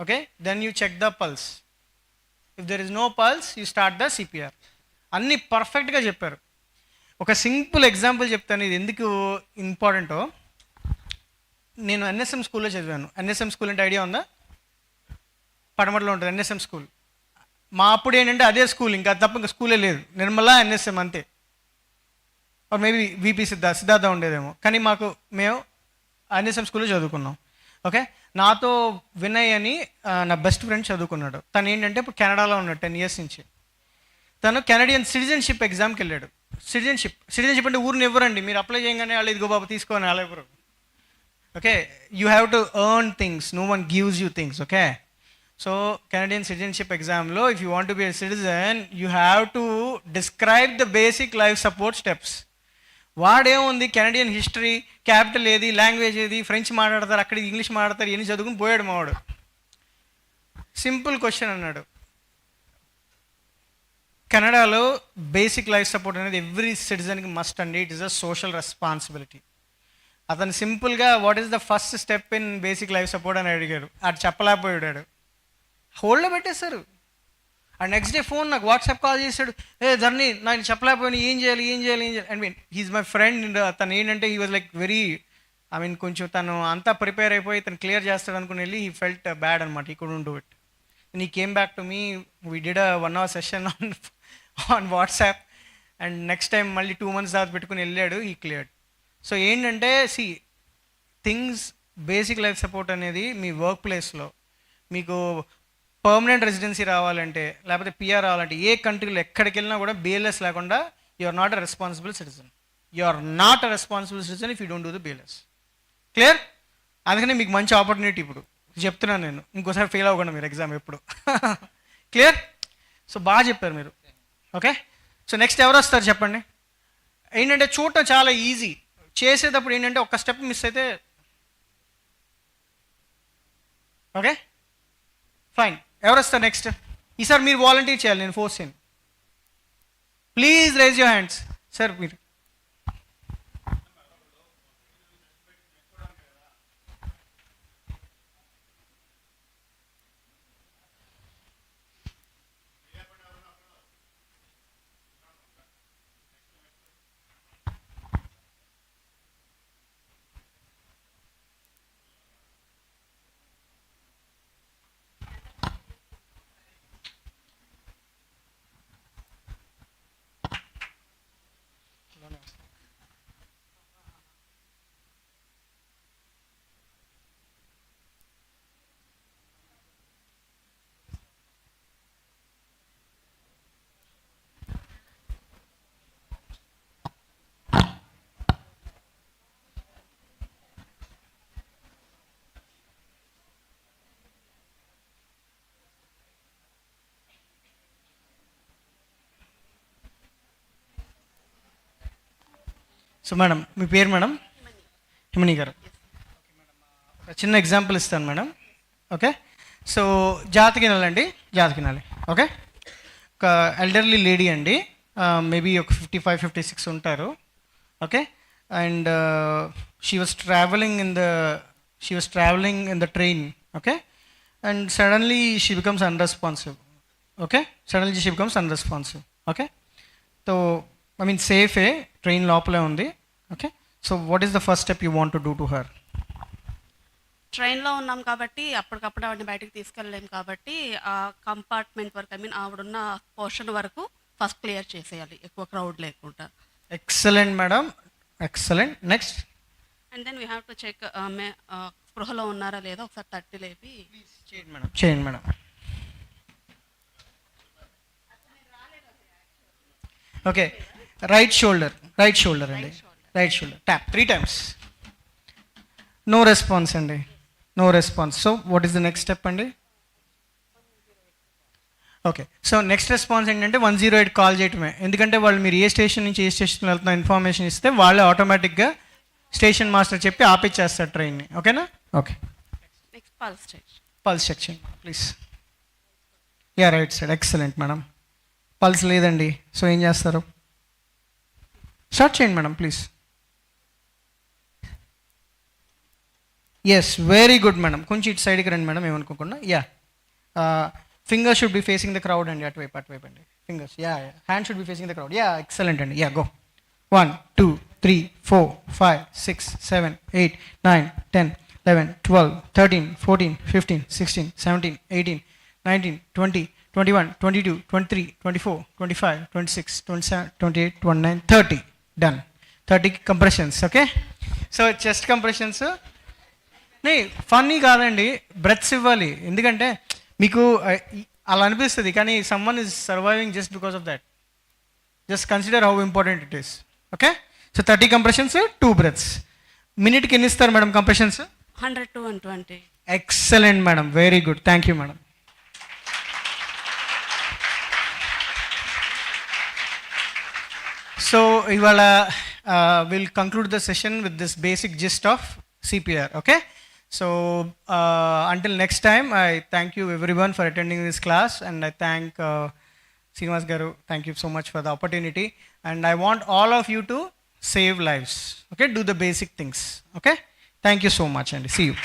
Okay, then you check the pulse. If there is no pulse you start the CPR. అన్నీ పర్ఫెక్ట్గా చెప్పారు. ఒక simple example చెప్తాను, ఇది ఎందుకు ఇంపార్టెంటో. నేను ఎన్ఎస్ఎం స్కూల్లో చదివాను. ఎన్ఎస్ఎం స్కూల్ అంటే ఐడియా ఉందా? పడమటలో ఉంటుంది ఎన్ఎస్ఎం స్కూల్. మా అప్పుడు ఏంటంటే అదే స్కూల్, ఇంకా తప్ప ఇంకా స్కూలే లేదు, నిర్మలా ఎన్ఎస్ఎం అంతే. మేబీ విపి సిద్ధార్థ ఉండేదేమో, కానీ మేము ఎన్ఎస్ఎం స్కూల్లో చదువుకున్నాం. ఓకే, నాతో వినయ్ అని నా బెస్ట్ ఫ్రెండ్ చదువుకున్నాడు. తను ఏంటంటే ఇప్పుడు కెనడాలో ఉన్నాడు 10 years నుంచి. తను కెనడియన్ సిటిజన్షిప్ ఎగ్జామ్కి వెళ్ళాడు. సిటిజన్షిప్ అంటే ఊరిని ఇవ్వరండి, మీరు అప్లై చేయగానే వాళ్ళు ఇదిగో బాబు తీసుకోని అలా ఇవ్వరు. Okay, you have to earn things, no one gives you things. Okay, so Canadian citizenship ఎగ్జామ్లో if you want to be a citizen you have to describe the basic life support steps. వాడేముంది, Canadian history, capital ఏది, language ఏది, French మాట్లాడతారు, అక్కడ English మాట్లాడతారు, ఎన్ని చదువుకుని పోయాడు మావాడు. సింపుల్ క్వశ్చన్ అన్నాడు, కెనడాలో బేసిక్ లైఫ్ సపోర్ట్ అనేది ఎవ్రీ సిటిజన్కి మస్ట్ అండి, it is a social responsibility. అతను సింపుల్గా what is the first step in basic life support అని అడిగారు. అది చెప్పలేకపోయాడు, హోల్డ్లో పెట్టేశారు. అండ్ నెక్స్ట్ డే ఫోన్ నాకు వాట్సాప్ కాల్ చేశాడు, ధర్ని నాకు చెప్పలేకపోయినా ఏం చేయాలి. I mean he's my friend. తను ఏంటంటే he was like very, I mean కొంచెం తను అంతా ప్రిపేర్ అయిపోయి తను క్లియర్ చేస్తాడు అనుకుని వెళ్ళి హీ ఫెల్ట్ బ్యాడ్ అనమాట, he couldn't do it. And he came back to me, we did a 1 hour session on WhatsApp. And next time మళ్ళీ 2 months దాకా పెట్టుకుని వెళ్ళాడు, హీ క్లియర్డ్. సో ఏంటంటే థింగ్స్ బేసిక్ లైఫ్ సపోర్ట్ అనేది మీ work ప్లేస్లో మీకు permanent residency రావాలంటే, లేకపోతే పిఆర్ రావాలంటే, ఏ కంట్రీలో ఎక్కడికి వెళ్ళినా కూడా బిఎల్ఎస్ లేకుండా you are not a responsible citizen. You are not a responsible citizen if you don't do the BLS. Clear? అందుకని మీకు మంచి ఆపర్చునిటీ ఇప్పుడు చెప్తున్నాను నేను, ఇంకోసారి ఫెయిల్ అవ్వకుండా మీరు ఎగ్జామ్ ఎప్పుడు. క్లియర్? సో బాగా చెప్పారు మీరు. ఓకే, సో నెక్స్ట్ ఎవరు వస్తారు చెప్పండి. ఏంటంటే చూడటం చాలా ఈజీ, చేసేటప్పుడు ఏంటంటే ఒక్క స్టెప్ మిస్ అయితే. ఓకే ఫైన్, ఎవరు వస్తారు నెక్స్ట్? ఈసారి మీరు వాలంటీర్ చేయాలి, నేను ఫోర్స్ చేయను. Please raise your hands. Sir మీరు సో మేడం మీ పేరు మేడం? హిమని గారు. ఒక చిన్న ఎగ్జాంపుల్ ఇస్తాను మేడం. ఓకే, సో జాతకినాలండి, జాతకినాలి. ఓకే, ఒక ఎల్డర్లీ లేడీ అండి, మేబీ ఒక 55-56 ఉంటారు. Okay, and she was travelling in the train. Okay, and suddenly she becomes unresponsive. Okay, okay, so I mean సేఫే, ట్రైన్ లోపలే ఉంది. Okay, so what is the first step you want to do to her? ట్రైన్లో ఉన్నాం కాబట్టి అప్పటికప్పుడు ఆవిడని బయటకు తీసుకెళ్ళలేము కాబట్టి ఆ కంపార్ట్మెంట్ వరకు, ఐ మీన్ ఆవిడున్న పోర్షన్ వరకు ఫస్ట్ క్లియర్ చేసేయాలి, ఎక్కువ క్రౌడ్ లేకుండా. Excellent madam. Excellent. Next and then we have to check స్పృహలో ఉన్నారా లేదా ఒకసారి తట్టి లేపి చేయండి మేడం. ఓకే, రైట్ షోల్డర్ అండి, right shoulder tap 3 times. No response అండి, no response. So what is the next step అండి? ఓకే, సో నెక్స్ట్ రెస్పాన్స్ ఏంటంటే 108 కాల్ చేయటమే. ఎందుకంటే వాళ్ళు మీరు ఏ స్టేషన్ నుంచి ఏ స్టేషన్ వెళ్తున్నా ఇన్ఫర్మేషన్ ఇస్తే వాళ్ళే ఆటోమేటిక్గా స్టేషన్ మాస్టర్ చెప్పి ఆపిచ్చేస్తారు ట్రైన్ని. ఓకేనా? Okay, next pulse check. Pulse check చేయండి please. Yeah, right side. Excellent madam. Pulse లేదండి, సో ఏం చేస్తారు? స్టార్ట్ చేయండి madam please. Yes, very good madam. కొంచెం ఇటు సైడ్కి రండి మేడం, ఏమనుకోకుండా. Yeah, fingers should be facing the crowd అండి, అటువైపు అండి fingers. Yeah, hand should be facing the crowd. Yeah, excellent అండి. Yeah, go. 1 2 3 4 5 6 7 8 9 10 11 12 13 14 15 16 17 18 19 20 21 22 23 24 25 26 27 28 29 30. Done. 30 compressions. Okay, so chest compressions funny కాదండి, బ్రెత్స్ ఇవ్వాలి. ఎందుకంటే మీకు అలా అనిపిస్తుంది, కానీ someone is surviving just because of that. Just consider how important it is. Okay, so 30 compressions, 2 breaths. మినిట్కి ఎన్ని ఇస్తారు madam compressions? 100 to 120. Excellent madam, very good. Thank you madam. So ఇవాళ will conclude the session with this basic gist of CPR. Okay, so until next time, I thank you everyone for attending this class, and I thank Srinivas Garu. Thank you so much for the opportunity, and I want all of you to save lives. Okay, do the basic things. Okay, thank you so much, and see you.